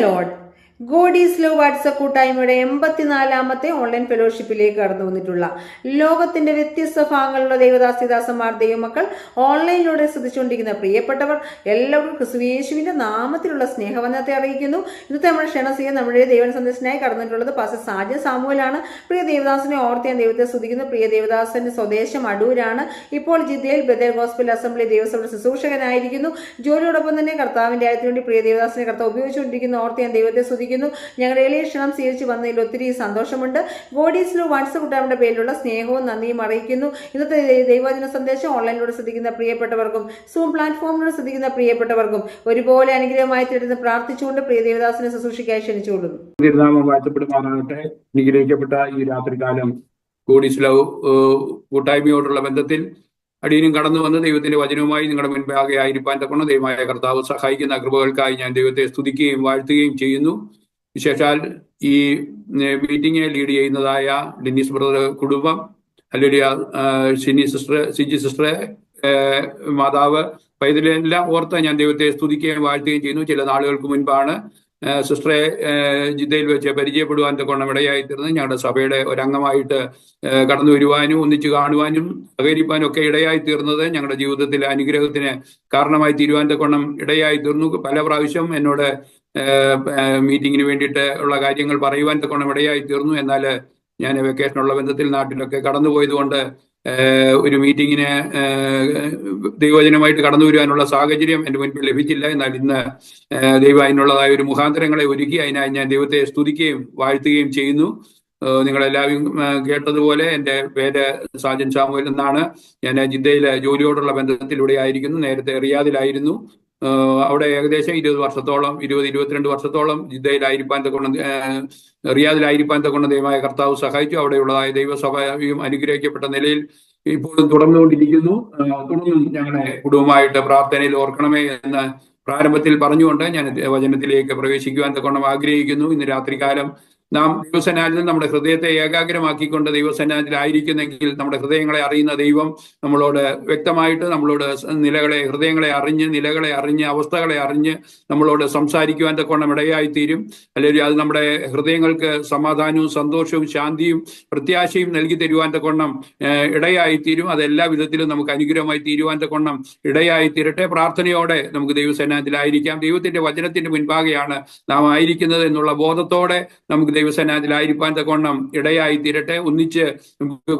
Lord. God is love WhatsApp കൂട്ടായ്മയുടെ 84ാമത്തെ online ഫെലോഷിപ്പിലേക്ക് കടന്നു വന്നിട്ടുള്ള ലോകത്തിന്റെ വ്യത്യസ്ത ഭാഗങ്ങളിലുള്ള ദൈവദാസിദാസന്മാർ, ദൈവമക്കൾ, ഓൺലൈനിലൂടെ ശ്രദ്ധിച്ചുകൊണ്ടിരിക്കുന്ന പ്രിയപ്പെട്ടവർ എല്ലാവർക്കും ക്രിസ്തുയേശുവിന്റെ നാമത്തിലുള്ള സ്നേഹവന്ദനത്തെ അറിയിക്കുന്നു. ഇന്നത്തെ നമ്മുടെ ക്ഷണസിയെ നമ്മുടെ ദൈവ സന്ദേശനായി കടന്നിട്ടുള്ളത് പാസ്റ്റർ സാജൻ സാമുവലാണ്. പ്രിയ ദേവദാസനെ ഓർത്ത് ഞാൻ ദൈവത്തെ സ്തുതിക്കുന്നു. പ്രിയ ദേവദാസന്റെ സ്വദേശം അടൂരാണ്. ഇപ്പോൾ ജിദ്ദയിൽ ബദൽ ഗോസ്പൽ അസംബ്ലി ദേവസഭയുടെ ശുശ്രൂഷകനായിരിക്കുന്നു. ജോലിയോടൊപ്പം തന്നെ കർത്താവിന്റെ ആയതിനു വേണ്ടി പ്രിയ ദേവദാസനെ കർത്താവ് ഉപയോഗിച്ചുകൊണ്ടിരിക്കുന്ന ഓർത്ത് ഞാൻ ദൈവത്തെ സ്തുതിക്കുന്നു. ഞങ്ങളുടെ എളിയ ക്ഷണം സ്വീകരിച്ച് വന്നതിൽ ഒത്തിരി സന്തോഷമുണ്ട്. ഗോഡ് ഈസ് ലവ് വാട്സപ്പ് കൂട്ടായ്മയുടെ പേരിലുള്ള സ്നേഹവും നന്ദിയും അറിയിക്കുന്നു. ഇന്നത്തെ ദൈവവചന സന്ദേശം ഓൺലൈനിലൂടെ ശ്രദ്ധിക്കുന്ന പ്രിയപ്പെട്ടവർക്കും സൂം പ്ലാറ്റ്ഫോമിലൂടെ ശ്രദ്ധിക്കുന്ന പ്രിയപ്പെട്ടവർക്കും ഒരുപോലെ അനുഗ്രഹമായി തീരുന്ന പ്രാർത്ഥിച്ചുകൊണ്ട് പ്രിയ ദേവദാസനെ ശുശ്രൂഷയ്ക്കായി ക്ഷണിച്ചുകൊള്ളുന്നു. വാഴ്ത്തപ്പെടുമാറാകട്ടെ. അനുഗ്രഹിക്കപ്പെട്ട ഈ രാത്രികാലം ഗോഡ് ഈസ് ലവ് കൂട്ടായ്മയോടുള്ള ബന്ധത്തിൽ അടിയനും കടന്നു വന്ന് ദൈവത്തിന്റെ വചനവുമായി നിങ്ങളുടെ മുൻപാകെ ആയിരിക്കാൻ തക്കണം ദൈവമായ കർത്താവ് സഹായിക്കുന്ന കൃപകൾക്കായി ഞാൻ ദൈവത്തെ സ്തുതിക്കുകയും വാഴ്ത്തുകയും ചെയ്യുന്നു. വിശേഷാൽ ഈ മീറ്റിംഗ് ലീഡ് ചെയ്യുന്നതായ ഡെന്നിസ് ബ്രദർ കുടുംബം, അല്ലെങ്കിൽ സിജി സിസ്റ്റർ, മാതാവ്, ഇതിലെല്ലാം ഓർത്ത് ഞാൻ ദൈവത്തെ സ്തുതിക്കുകയും വാഴ്ത്തുകയും ചെയ്യുന്നു. ചില നാളുകൾക്ക് മുൻപാണ് സിസ്റ്ററെ ജിദ്ദയിൽ വെച്ച് പരിചയപ്പെടുവാൻ തക്കോണം ഇടയായി തീർന്നത്. ഞങ്ങളുടെ സഭയുടെ ഒരംഗമായിട്ട് കടന്നു വരുവാനും ഒന്നിച്ചു കാണുവാനും സഹകരിപ്പാനും ഒക്കെ ഇടയായി തീർന്നത് ഞങ്ങളുടെ ജീവിതത്തിലെ അനുഗ്രഹത്തിന് കാരണമായി തീരുവാൻ തക്കോണം ഇടയായി തീർന്നു. പല പ്രാവശ്യം എന്നോട് മീറ്റിങ്ങിന് വേണ്ടിയിട്ട് ഉള്ള കാര്യങ്ങൾ പറയുവാൻ തക്കോണം ഇടയായി തീർന്നു. എന്നാൽ ഞാൻ വെക്കേഷനുള്ള ബന്ധത്തിൽ നാട്ടിലൊക്കെ കടന്നുപോയത് കൊണ്ട് ഒരു മീറ്റിങ്ങിന് ദൈവവചനമായിട്ട് കടന്നു വരുവാനുള്ള സാഹചര്യം എൻ്റെ മുൻപിൽ ലഭിച്ചില്ല. എന്നാൽ ഇന്ന് ദൈവം അതിനുള്ളതായ ഒരു മുഖാന്തരങ്ങളെ ഒരുക്കി അതിനായി ഞാൻ ദൈവത്തെ സ്തുതിക്കുകയും വാഴ്ത്തുകയും ചെയ്യുന്നു. നിങ്ങളെല്ലാവരും കേട്ടതുപോലെ എൻ്റെ പേര് സാജൻ സാമുവൽ എന്നാണ്. ഞാൻ ജിദ്ദയിലെ ജോലിയോടുള്ള ബന്ധത്തിലൂടെ ആയിരിക്കുന്നു. നേരത്തെ റിയാദിലായിരുന്നു. അവിടെ ഏകദേശം 22 വർഷത്തോളം ജിദ്ദയിലായിരിക്കാൻ തക്കൊണ്ട് റിയാദിലായിരിക്കാൻ തക്കൊണ്ട് ദൈവമായ കർത്താവ് സഹായിച്ചു. അവിടെയുള്ളതായ ദൈവസഭയും അനുഗ്രഹിക്കപ്പെട്ട നിലയിൽ ഇപ്പോഴും തുടർന്നുകൊണ്ടിരിക്കുന്നു. തുടർന്നും ഞങ്ങളെ കുടുംബമായിട്ട് പ്രാർത്ഥനയിൽ ഓർക്കണമേ എന്ന് പ്രാരംഭത്തിൽ പറഞ്ഞുകൊണ്ട് ഞാൻ വചനത്തിലേക്ക് പ്രവേശിക്കുവാൻ തക്കൊണ്ട് ആഗ്രഹിക്കുന്നു. ഇന്ന് രാത്രികാലം നാം ദൈവസന്നിധിയിൽ നമ്മുടെ ഹൃദയത്തെ ഏകാഗ്രമാക്കിക്കൊണ്ട് ദൈവസന്നിധിയിലായിരിക്കുന്നെങ്കിൽ നമ്മുടെ ഹൃദയങ്ങളെ അറിയുന്ന ദൈവം നമ്മളോട് വ്യക്തമായിട്ട് നമ്മളോട് ഹൃദയങ്ങളെ അറിഞ്ഞ് അവസ്ഥകളെ അറിഞ്ഞ് നമ്മളോട് സംസാരിക്കുവാൻ തക്കോണം ഇടയായിത്തീരും. അല്ലെങ്കിൽ അത് നമ്മുടെ ഹൃദയങ്ങൾക്ക് സമാധാനവും സന്തോഷവും ശാന്തിയും പ്രത്യാശയും നൽകി തരുവാൻ തക്കോണം ഇടയായിത്തീരും. അതെല്ലാ വിധത്തിലും നമുക്ക് അനുഗ്രഹമായി തീരുവാൻ തക്കോണം ഇടയായി തീരട്ടെ. പ്രാർത്ഥനയോടെ നമുക്ക് ദൈവസന്നിധിയിലായിരിക്കാം. ദൈവത്തിന്റെ വചനത്തിന്റെ മുൻപാകെയാണ് നാം ആയിരിക്കുന്നത് എന്നുള്ള ബോധത്തോടെ നമുക്ക് ദൈവസന്നിധിയിലായിരിക്കാൻ തക്കോണം ഇടയായി തീരട്ടെ. ഒന്നിച്ച്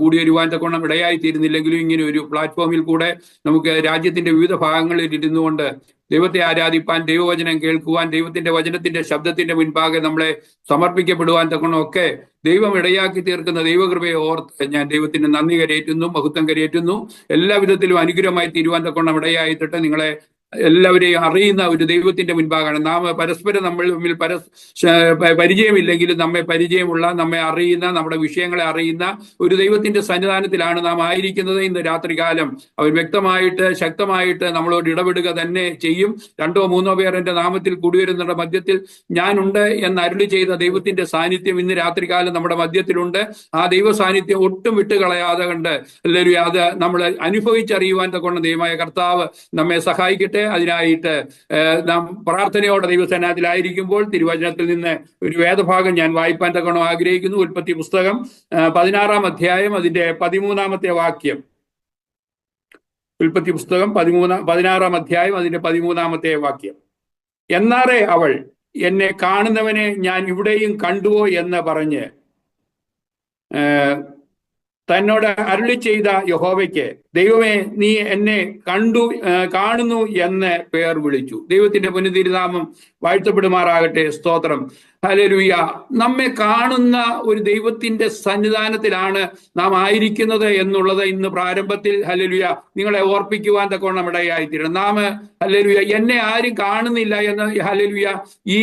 കൂടി വരുവാൻ തക്കോണം ഇടയായി തീരുന്നില്ലെങ്കിലും ഇങ്ങനെ ഒരു പ്ലാറ്റ്ഫോമിൽ കൂടെ നമുക്ക് രാജ്യത്തിന്റെ വിവിധ ഭാഗങ്ങളിൽ ഇരുന്നു കൊണ്ട് ദൈവത്തെ ആരാധിപ്പാൻ, ദൈവവചനം കേൾക്കുവാൻ, ദൈവത്തിന്റെ വചനത്തിന്റെ ശബ്ദത്തിന്റെ മുൻപാകെ നമ്മളെ സമർപ്പിക്കപ്പെടുവാൻ തക്കണം ഒക്കെ ദൈവം ഇടയാക്കി തീർക്കുന്ന ദൈവകൃപയെ ഓർത്ത് ഞാൻ ദൈവത്തിന് നന്ദി കരയേറ്റുന്നു, മഹത്വം കരയേറ്റുന്നു. എല്ലാ വിധത്തിലും അനുഗ്രഹമായി തീരുവാൻ തക്കണം ഇടയായിട്ടിട്ട് നിങ്ങളെ എല്ലാവരെയും അറിയുന്ന ഒരു ദൈവത്തിന്റെ മുൻപാകാണ് നാം. പരസ്പരം നമ്മൾ തമ്മിൽ പരിചയമില്ലെങ്കിലും നമ്മെ പരിചയമുള്ള, നമ്മെ അറിയുന്ന, നമ്മുടെ വിഷയങ്ങളെ അറിയുന്ന ഒരു ദൈവത്തിന്റെ സന്നിധാനത്തിലാണ് നാം ആയിരിക്കുന്നത്. ഇന്ന് രാത്രികാലം അവൻ വ്യക്തമായിട്ട് ശക്തമായിട്ട് നമ്മളോട് ഇടപെടുക തന്നെ ചെയ്യും. 2-3 പേർ എൻ്റെ നാമത്തിൽ കൂടിവരുന്നവരുടെ മധ്യത്തിൽ ഞാനുണ്ട് എന്ന് അരുളി ചെയ്ത ദൈവത്തിന്റെ സാന്നിധ്യം ഇന്ന് രാത്രികാലം നമ്മുടെ മധ്യത്തിലുണ്ട്. ആ ദൈവ സാന്നിധ്യം ഒട്ടും വിട്ടുകളയാതെ കണ്ട് എല്ലാവരും അത് നമ്മൾ അനുഭവിച്ചറിയുവാൻ തക്കൊണ്ട് ദൈവമായ കർത്താവ് നമ്മെ സഹായിക്കട്ടെ. അതിനായിട്ട് നാം പ്രാർത്ഥനയോടെ ദൈവസന്നിധിയിലായിരിക്കുമ്പോൾ തിരുവചനത്തിൽ നിന്ന് ഒരു വേദഭാഗം ഞാൻ വായിപ്പാൻ തക്കണം ആഗ്രഹിക്കുന്നു. ഉൽപ്പത്തി പുസ്തകം 16-ാം അധ്യായം അതിന്റെ 13-ാമത്തെ വാക്യം. ഉൽപ്പത്തി പുസ്തകം 16-ാം അധ്യായം അതിന്റെ 13-ാമത്തെ വാക്യം. എന്നാറേ അവൾ, എന്നെ കാണുന്നവനെ ഞാൻ ഇവിടെയും കണ്ടുവോ എന്ന് പറഞ്ഞ് തന്നോട് അരുളി ചെയ്ത യഹോവയ്ക്ക്, ദൈവമേ നീ എന്നെ കാണുന്നു എന്ന് പേർ വിളിച്ചു. ദൈവത്തിന്റെ പുനഃതിരുനാമം വാഴ്ത്തപ്പെടുമാറാകട്ടെ. സ്തോത്രം. ഹല്ലേലൂയ. നമ്മെ കാണുന്ന ഒരു ദൈവത്തിന്റെ സന്നിധാനത്തിലാണ് നാം ആയിരിക്കുന്നത് എന്നുള്ളത് ഇന്ന് പ്രാരംഭത്തിൽ ഹല്ലേലൂയ നിങ്ങളെ ഓർപ്പിക്കുവാൻ തക്കോണം ഇടയായിത്തീരണം. നാം ഹല്ലേലൂയ എന്നെ ആരും കാണുന്നില്ല എന്ന് ഹല്ലേലൂയ ഈ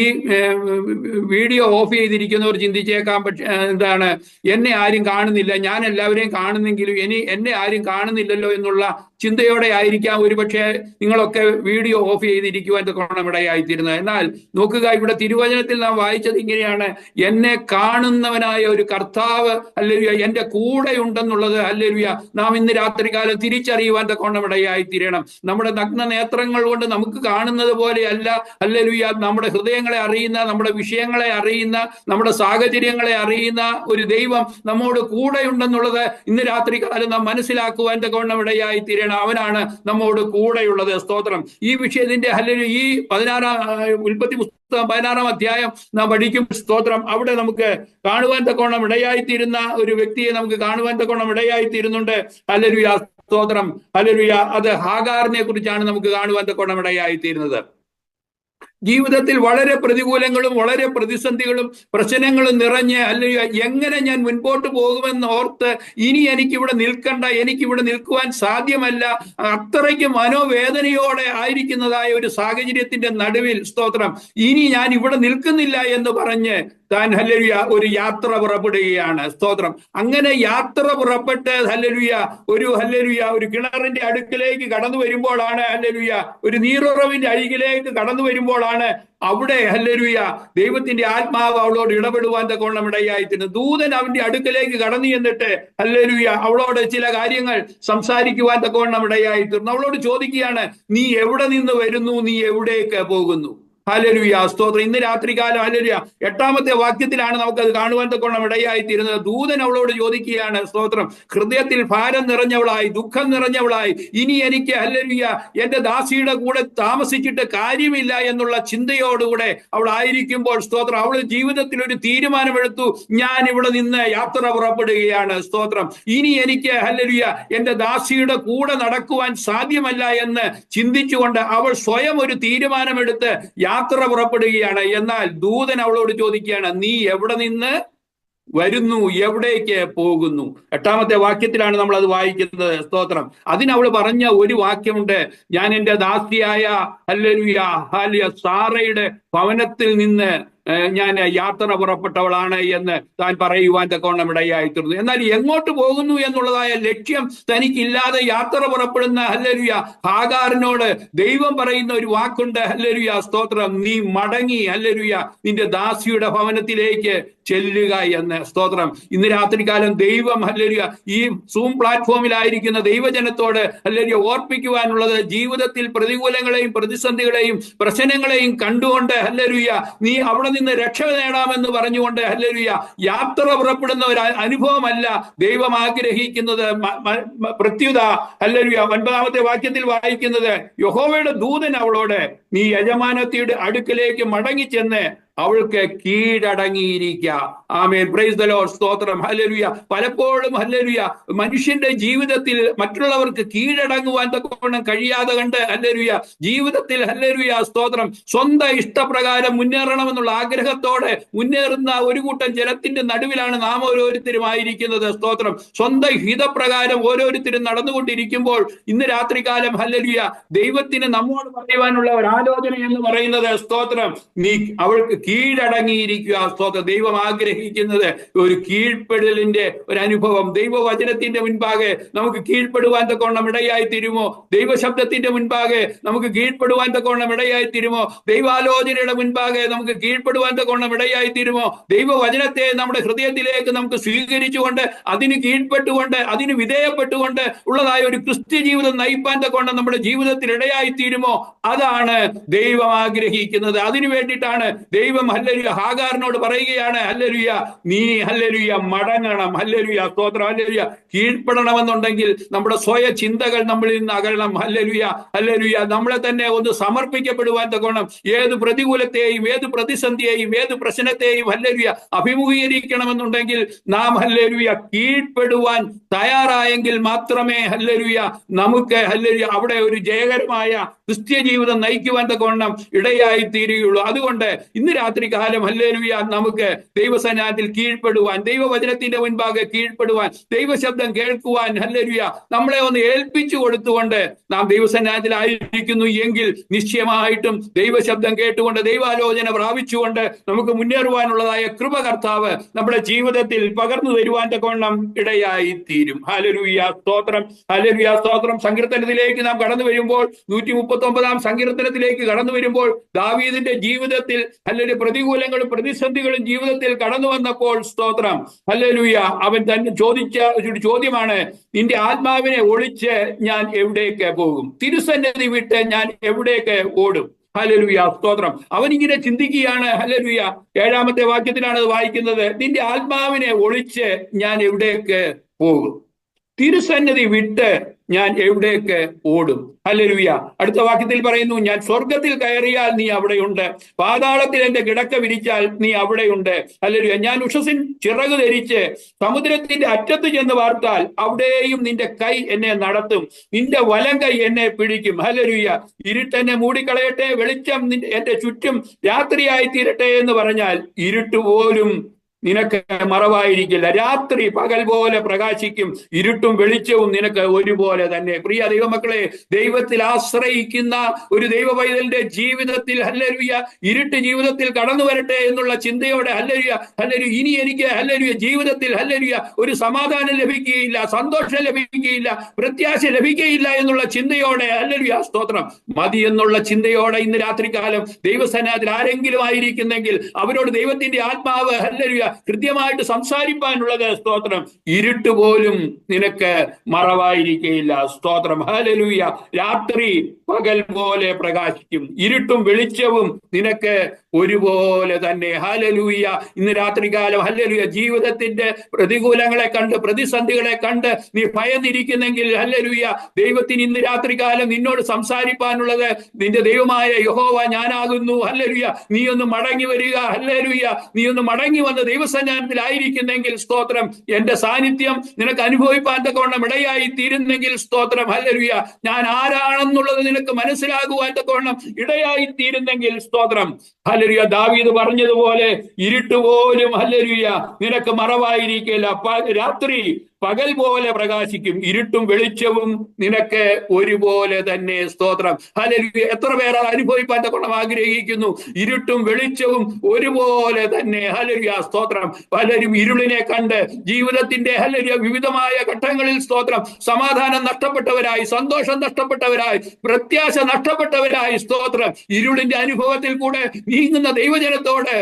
വീഡിയോ ഓഫ് ചെയ്തിരിക്കുന്നവർ ചിന്തിച്ചേക്കാം. പക്ഷേ എന്താണ്, എന്നെ ആരും കാണുന്നില്ല, ഞാൻ എല്ലാവരെയും കാണുന്നെങ്കിലും എന്നെ ആരും കാണുന്നില്ലല്ലോ എന്നുള്ള ചിന്തയോടെ ആയിരിക്കാം ഒരുപക്ഷെ നിങ്ങളൊക്കെ വീഡിയോ ഓഫ് ചെയ്തിരിക്കുവാൻ തക്കവണ്ണം ഇടയായിത്തീരുന്നത്. എന്നാൽ നോക്കുക, ഇവിടെ തിരുവചനത്തിൽ നാം വായിച്ചത് ഇങ്ങനെയാണ്: എന്നെ കാണുന്നവനായ ഒരു കർത്താവ് ഹല്ലേലൂയ എന്റെ കൂടെ ഉണ്ടെന്നുള്ളത് ഹല്ലേലൂയ നാം ഇന്ന് രാത്രികാലം തിരിച്ചറിയുവാൻ തക്കവണ്ണം ഇടയായിത്തീരണം. നമ്മുടെ നഗ്ന നേത്രങ്ങൾ കൊണ്ട് നമുക്ക് കാണുന്നത് പോലെയല്ല ഹല്ലേലൂയ നമ്മുടെ ഹൃദയങ്ങളെ അറിയുന്ന, നമ്മുടെ വിഷയങ്ങളെ അറിയുന്ന, നമ്മുടെ സാഹചര്യങ്ങളെ അറിയുന്ന ഒരു ദൈവം നമ്മോട് കൂടെയുണ്ടെന്നുള്ളത് ഇന്ന് രാത്രികാലം നാം മനസ്സിലാക്കുവാൻ തക്കവണ്ണം ഇടയായി തീരണം. അവനാണ് നമ്മോട് കൂടെയുള്ളത്. സ്തോത്രം. ഈ വിഷയത്തിന്റെ ഹല്ലേലൂയ ഈ ഉൽപ്പത്തി പുസ്തകം 16-ാം അധ്യായം നാം പഠിക്കും. സ്തോത്രം. അവിടെ നമുക്ക് കാണുവാൻ തക്കവണ്ണം ഇടയായിത്തീരുന്ന ഒരു വ്യക്തിയെ നമുക്ക് കാണുവാൻ തക്കവണ്ണം ഇടയായിത്തീരുന്നുണ്ട്. ഹല്ലേലൂയ സ്തോത്രം. ഹല്ലേലൂയ. അത് ഹാഗാറിനെ കുറിച്ചാണ് നമുക്ക് കാണുവാൻ തക്കവണ്ണം ഇടയായിത്തീരുന്നത്. ജീവിതത്തിൽ വളരെ പ്രതികൂലങ്ങളും വളരെ പ്രതിസന്ധികളും പ്രശ്നങ്ങളും നിറഞ്ഞ് ഹല്ലേലൂയ എങ്ങനെ ഞാൻ മുൻപോട്ട് പോകുമെന്ന് ഓർത്ത് ഇനി എനിക്കിവിടെ നിൽക്കണ്ട, എനിക്കിവിടെ നിൽക്കുവാൻ സാധ്യമല്ല, അത്രയ്ക്ക് മനോവേദനയോടെ ആയിരിക്കുന്നതായ ഒരു സാഹചര്യത്തിന്റെ നടുവിൽ സ്തോത്രം ഇനി ഞാൻ ഇവിടെ നിൽക്കുന്നില്ല എന്ന് പറഞ്ഞ് താൻ ഹല്ലേലൂയ ഒരു യാത്ര പുറപ്പെടുകയാണ്. സ്തോത്രം. അങ്ങനെ യാത്ര പുറപ്പെട്ട് ഹല്ലേലൂയ ഒരു കിണറിന്റെ അടുക്കിലേക്ക് കടന്നു വരുമ്പോഴാണ്, ഹല്ലേലൂയ ഒരു നീരുറവിന്റെ അരികിലേക്ക് കടന്നു വരുമ്പോഴാണ് അവിടെ ഹല്ലേലൂയ ദൈവത്തിന്റെ ആത്മാവ് അവളോട് ഇടപെടുവാൻ തക്കവണ്ണം ഇടയായിത്തീരുന്നു. ദൂതൻ അവന്റെ അടുക്കലേക്ക് കടന്നു ചെന്നിട്ട് ഹല്ലേലൂയ അവളോട് ചില കാര്യങ്ങൾ സംസാരിക്കുവാൻ തക്കവണ്ണം ഇടയായിത്തീർന്നു. അവളോട് ചോദിക്കുകയാണ്, നീ എവിടെ നിന്ന് വരുന്നു, നീ എവിടേക്ക് പോകുന്നു? ഹല്ലേലൂയ സ്തോത്രം. ഇന്ന് രാത്രികാലം ഹല്ലേലൂയ 8-ാമത്തെ വാക്യത്തിലാണ് നമുക്കത് കാണുവാൻ തക്കവണ്ണം ഇടയായിത്തീരുന്നത്. ദൂതൻ അവളോട് ചോദിക്കുകയാണ്, സ്തോത്രം, ഹൃദയത്തിൽ ഭാരം നിറഞ്ഞവളായി, ദുഃഖം നിറഞ്ഞവളായി, ഇനി എനിക്ക് ഹല്ലേലൂയ എന്റെ ദാസിയുടെ കൂടെ താമസിച്ചിട്ട് കാര്യമില്ല എന്നുള്ള ചിന്തയോടുകൂടെ അവൾ ആയിരിക്കുമ്പോൾ സ്തോത്രം അവൾ ജീവിതത്തിൽ ഒരു തീരുമാനമെടുത്തു. ഞാൻ ഇവിടെ നിന്ന് യാത്ര പുറപ്പെടുകയാണ്. സ്തോത്രം. ഇനി എനിക്ക് ഹല്ലേലൂയ എന്റെ ദാസിയുടെ കൂടെ നടക്കുവാൻ സാധ്യമല്ല എന്ന് ചിന്തിച്ചുകൊണ്ട് അവൾ സ്വയം ഒരു തീരുമാനമെടുത്ത് യാത്ര പുറപ്പെടുകയാണ്. എന്നാൽ ദൂതൻ അവളോട് ചോദിക്കുകയാണ്, നീ എവിടെ നിന്ന് വരുന്നു, എവിടേക്ക് പോകുന്നു? 8-ാമത്തെ വാക്യത്തിലാണ് നമ്മൾ അത് വായിക്കുന്നത്. സ്തോത്രം. അതിനവൾ പറഞ്ഞ ഒരു വാക്യമുണ്ട്, ഞാൻ എൻ്റെ ദാസിയായ ഹല്ലേലൂയ സാറയുടെ ഭവനത്തിൽ നിന്ന് ഞാൻ യാത്ര പുറപ്പെട്ടവളാണ് എന്ന് താൻ പറയുവാൻ തക്കവണ്ണം ഇടയായിത്തീർന്നു. എന്നാൽ എങ്ങോട്ട് പോകുന്നു എന്നുള്ളതായ ലക്ഷ്യം തനിക്കില്ലാതെ യാത്ര പുറപ്പെടുന്ന ഹല്ലേലൂയ ഹാഗാറിനോട് ദൈവം പറയുന്ന ഒരു വാക്കുണ്ട്. ഹല്ലേലൂയ സ്തോത്രം. നീ മടങ്ങി ഹല്ലേലൂയ നിന്റെ ദാസിയുടെ ഭവനത്തിലേക്ക് ചെല്ലുക എന്ന്. സ്തോത്രം. ഇന്ന് രാത്രികാലം ദൈവം ഹല്ലേലൂയ ഈ സൂം പ്ലാറ്റ്ഫോമിലായിരിക്കുന്ന ദൈവജനത്തോട് ഹല്ലേലൂയ ഓർപ്പിക്കുവാനുള്ളത്, ജീവിതത്തിൽ പ്രതികൂലങ്ങളെയും പ്രതിസന്ധികളെയും പ്രശ്നങ്ങളെയും കണ്ടുകൊണ്ട് ഹല്ലേലൂയ നീ അവിടെ നിന്ന് രക്ഷ നേടാമെന്ന് പറഞ്ഞുകൊണ്ട് ഹല്ലേലൂയ യാത്ര പുറപ്പെടുന്ന ഒരു അനുഭവമല്ല ദൈവം ആഗ്രഹിക്കുന്നത്. പ്രത്യുത ഹല്ലേലൂയ 9-ാമത്തെ വാക്യത്തിൽ വായിക്കുന്നത്, യഹോവയുടെ ദൂതൻ അവളോട്, നീ യജമാനത്തിയുടെ അടുക്കലേക്ക് മടങ്ങിച്ചെന്ന് അവൾക്ക് കീഴടങ്ങിയിരിക്കുക. ആമേൻ. Praise the lord. സ്തോത്രം. ഹല്ലേലൂയ. പലപ്പോഴും ഹല്ലേലൂയ മനുഷ്യന്റെ ജീവിതത്തിൽ മറ്റുള്ളവർക്ക് കീഴടങ്ങുവാൻ തക്കവണ്ണം കഴിയാതെ കണ്ട് ഹല്ലേലൂയ ജീവിതത്തിൽ ഹല്ലേലൂയ സ്തോത്രം സ്വന്തം ഇഷ്ടപ്രകാരം മുന്നേറണമെന്നുള്ള ആഗ്രഹത്തോടെ മുന്നേറുന്ന ഒരു കൂട്ടം ജനത്തിന്റെ നടുവിലാണ് നാം ഓരോരുത്തരും ആയിരിക്കുന്നത്. സ്തോത്രം. സ്വന്തം ഹിതപ്രകാരം ഓരോരുത്തരും നടന്നുകൊണ്ടിരിക്കുമ്പോൾ ഇന്ന് രാത്രികാലം ഹല്ലേലൂയ ദൈവത്തിന് നമ്മോട് പറയുവാനുള്ള ഒരു ആലോചന എന്ന് പറയുന്നത്, സ്തോത്രം, നീ അവൾക്ക് കീഴടങ്ങിയിരിക്കുക. സ്തോത്രം. ദൈവം ആഗ്രഹിക്കുന്നത് ഒരു കീഴ്പ്പെടലിന്റെ ഒരു അനുഭവം. ദൈവവചനത്തിന്റെ മുൻപാകെ നമുക്ക് കീഴ്പ്പെടുവാൻ തക്കവണ്ണം ഇടയായി തീരുമോ? ദൈവശബ്ദത്തിന്റെ മുൻപാകെ നമുക്ക് കീഴ്പ്പെടുവാൻ തക്കവണ്ണം ഇടയായി തീരുമോ? ദൈവാലോചനയുടെ മുൻപാകെ നമുക്ക് കീഴ്പ്പെടുവാൻ തക്കവണ്ണം ഇടയായി തീരുമോ? ദൈവവചനത്തെ നമ്മുടെ ഹൃദയത്തിലേക്ക് നമുക്ക് സ്വീകരിച്ചുകൊണ്ട് അതിന് കീഴ്പ്പെട്ടുകൊണ്ട് അതിന് വിധേയപ്പെട്ടുകൊണ്ട് ഉള്ളതായ ഒരു ക്രിസ്ത്യ ജീവിതം നയിപ്പാൻ തക്കവണ്ണം നമ്മുടെ ജീവിതത്തിൽ ഇടയായി തീരുമോ? അതാണ് ദൈവം ആഗ്രഹിക്കുന്നത്. അതിനു വേണ്ടിയിട്ടാണ് ദൈവം ഹല്ലേലൂയ ഹാഗാറിനോട് പറയുകയാണ്, ഹല്ലേലൂയ നീ ഹല്ലേലൂയ മടങ്ങണം. ഹല്ലേലൂയ സ്തോത്രം. ഹല്ലേലൂയ കീഴ്പ്പെടണമെന്നുണ്ടെങ്കിൽ നമ്മുടെ സ്വയ ചിന്തകൾ നമ്മളിൽ നിന്ന് അകലണം. ഹല്ലേലൂയ ഹല്ലേലൂയ നമ്മളെ തന്നെ ഒന്ന് സമർപ്പിക്കപ്പെടുവാൻ തക്കോണം. ഏത് പ്രതികൂലത്തെയും ഏത് പ്രതിസന്ധിയെയും ഏത് പ്രശ്നത്തെയും ഹല്ലേലൂയ അഭിമുഖീകരിക്കണമെന്നുണ്ടെങ്കിൽ നാം ഹല്ലേലൂയ കീഴ്പ്പെടുവാൻ തയ്യാറായെങ്കിൽ മാത്രമേ ഹല്ലേലൂയ നമുക്ക് ഹല്ലേലൂയ അവിടെ ഒരു ജയകരമായ ക്രിസ്ത്യ ജീവിതം നയിക്കുവാൻ തക്കവണ്ണം ഇടയായി തീരുകയുള്ളൂ. അതുകൊണ്ട് ഇന്ന് രാത്രികാലം ഹല്ലേലൂയ നമുക്ക് ദൈവസന്നിധിയിൽ കീഴ്പ്പെടുവാൻ, ദൈവവചനത്തിന്റെ മുൻപാകെ കീഴ്പ്പെടുവാൻ, ദൈവശബ്ദം കേൾക്കുവാൻ ഹല്ലേലൂയ നമ്മളെ ഒന്ന് ഏൽപ്പിച്ചു കൊടുത്തുകൊണ്ട് നാം ദൈവസന്നിധിയിൽ ആയിരിക്കുന്നു എങ്കിൽ നിശ്ചയമായിട്ടും ദൈവശബ്ദം കേട്ടുകൊണ്ട് ദൈവാലോചന പ്രാപിച്ചുകൊണ്ട് നമുക്ക് മുന്നേറുവാനുള്ളതായ കൃപ കർത്താവ് നമ്മുടെ ജീവിതത്തിൽ പകർന്നു തരുവാൻ തക്കവണ്ണം ഇടയായി തീരും. ഹല്ലേലൂയ സ്തോത്രം, ഹല്ലേലൂയ സ്തോത്രം. സങ്കീർത്തനത്തിലേക്ക് നാം കടന്നു വരുമ്പോൾ 139 സങ്കീർത്തനത്തിലേക്ക് കടന്നു വരുമ്പോൾ ദാവീദിന്റെ ജീവിതത്തിൽ ഹല്ലേലൂയ പ്രതികൂലങ്ങളും പ്രതിസന്ധികളും ജീവിതത്തിൽ കടന്നു വന്നപ്പോൾ സ്തോത്രം ഹല്ലേലൂയ അവൻ തന്നെ ചോദിച്ച ഒരു ചോദ്യമാണ്, നിന്റെ ആത്മാവിനെ ഒളിച്ച് ഞാൻ എവിടേക്ക് പോകും? തിരുസന്നിധി വിട്ട് ഞാൻ എവിടേക്ക് ഓടും? ഹല്ലേലൂയ സ്തോത്രം. അവനിങ്ങനെ ചിന്തിക്കുകയാണ്. ഹല്ലേലൂയ 7-ാമത്തെ വാക്യത്തിലാണ് അത് വായിക്കുന്നത്. നിന്റെ ആത്മാവിനെ ഒളിച്ച് ഞാൻ എവിടേക്ക് പോകും? തിരുസന്നിധി വിട്ട് ഞാൻ എവിടേക്ക് ഓടും? ഹല്ലേലൂയ. അടുത്ത വാക്യത്തിൽ പറയുന്നു, ഞാൻ സ്വർഗത്തിൽ കയറിയാൽ നീ അവിടെയുണ്ട്, പാതാളത്തിൽ എന്റെ കിടക്ക വിരിച്ചാൽ നീ അവിടെയുണ്ട്. ഹല്ലേലൂയ. ഞാൻ ഉഷസിൻ ചിറക് ധരിച്ച് സമുദ്രത്തിന്റെ അറ്റത്ത് ചെന്ന് വാർത്താൽ അവിടെയും നിന്റെ കൈ എന്നെ നടത്തും, നിന്റെ വലം കൈ എന്നെ പിടിക്കും. ഹല്ലേലൂയ. ഇരുട്ടെന്നെ മൂടിക്കളയട്ടെ, വെളിച്ചം എന്റെ ചുറ്റും രാത്രിയായി തീരട്ടെ എന്ന് പറഞ്ഞാൽ ഇരുട്ടുപോലും നിനക്ക് മറവായിരിക്കില്ല. രാത്രി പകൽ പോലെ പ്രകാശിക്കും, ഇരുട്ടും വെളിച്ചവും നിനക്ക് ഒരുപോലെ തന്നെ. പ്രിയ ദൈവമക്കളെ, ദൈവത്തിൽ ആശ്രയിക്കുന്ന ഒരു ദൈവ പൈതലിന്റെ ജീവിതത്തിൽ ഹല്ലേലൂയ ഇരുട്ട് ജീവിതത്തിൽ കടന്നു വരട്ടെ എന്നുള്ള ചിന്തയോടെ ഹല്ലേലൂയ ഹല്ലേലൂയ ഇനി എനിക്ക് ഹല്ലേലൂയ ജീവിതത്തിൽ ഹല്ലേലൂയ ഒരു സമാധാനം ലഭിക്കുകയില്ല, സന്തോഷം ലഭിക്കുകയില്ല, പ്രത്യാശ ലഭിക്കുകയില്ല എന്നുള്ള ചിന്തയോടെ ഹല്ലേലൂയ സ്തോത്രം മതി എന്നുള്ള ചിന്തയോടെ ഇന്ന് രാത്രികാലം ദൈവസന്നിധിയിൽ ആരെങ്കിലും ആയിരിക്കുന്നെങ്കിൽ അവരോട് ദൈവത്തിന്റെ ആത്മാവ് ഹല്ലേലൂയ കൃത്യമായിട്ട് സംസാരിപ്പാനുള്ളത് സ്തോത്രം, ഇരുട്ട് പോലും നിനക്ക് മറവായിരിക്കുകയില്ല. സ്തോത്രം ഹല്ലേലൂയ. രാത്രി പകൽ പോലെ പ്രകാശിക്കും, ഇരുട്ടും വെളിച്ചവും നിനക്ക് ഒരുപോലെ തന്നെ. ഹല്ലേലൂയ. ഇന്ന് രാത്രികാലം ഹല്ലേലൂയ ജീവിതത്തിന്റെ പ്രതികൂലങ്ങളെ കണ്ട് പ്രതിസന്ധികളെ കണ്ട് നീ ഭയന്നിരിക്കുന്നെങ്കിൽ ഹല്ലേലൂയ ദൈവത്തിന് ഇന്ന് രാത്രികാലം നിന്നോട് സംസാരിപ്പാനുള്ളത് നിന്റെ ദൈവമായ യഹോവ ഞാനാകുന്നു. ഹല്ലേലൂയ. നീ ഒന്ന് മടങ്ങി വരിക. ഹല്ലേലൂയ. നീ ഒന്ന് മടങ്ങി വന്ന് ദൈവസന്നിധിയിലായിരിക്കുന്നെങ്കിൽ സ്തോത്രം എന്റെ സാന്നിധ്യം നിനക്ക് അനുഭവിപ്പാൻ തക്കവണ്ണം ഇടയായി തീരുന്നെങ്കിൽ സ്തോത്രം ഹല്ലേലൂയ ഞാൻ ആരാണെന്നുള്ളത് നിനക്ക് മനസ്സിലാകുവാൻ തക്കവണ്ണം ഇടയായി തീരുന്നെങ്കിൽ സ്തോത്രം ഹല്ലേലൂയ. ദാവീദ് പറഞ്ഞതുപോലെ ഇരുട്ടുപോലും ഹല്ലേലൂയ നിനക്ക് മറവായിരിക്കില്ല, രാത്രി പകൽ പോലെ പ്രകാശിക്കും, ഇരുട്ടും വെളിച്ചവും നിനക്ക് ഒരുപോലെ തന്നെ. സ്തോത്രം ഹല്ലേലൂയ. എത്ര പേർ അനുഭവിപ്പാൻ തക്കവണ്ണം ആഗ്രഹിക്കുന്നു? ഇരുട്ടും വെളിച്ചവും ഒരുപോലെ തന്നെ. ഹല്ലേലൂയ സ്തോത്രം. പലരും ഇരുളിനെ കണ്ട് ജീവിതത്തിന്റെ ഹല്ലേലൂയ വിവിധമായ ഘട്ടങ്ങളിൽ സ്തോത്രം സമാധാനം നഷ്ടപ്പെട്ടവരായി, സന്തോഷം നഷ്ടപ്പെട്ടവരായി, പ്രത്യാശ നഷ്ടപ്പെട്ടവരായി സ്തോത്രം ഇരുളിന്റെ അനുഭവത്തിൽ കൂടെ നീങ്ങുന്ന ദൈവജനത്തോട്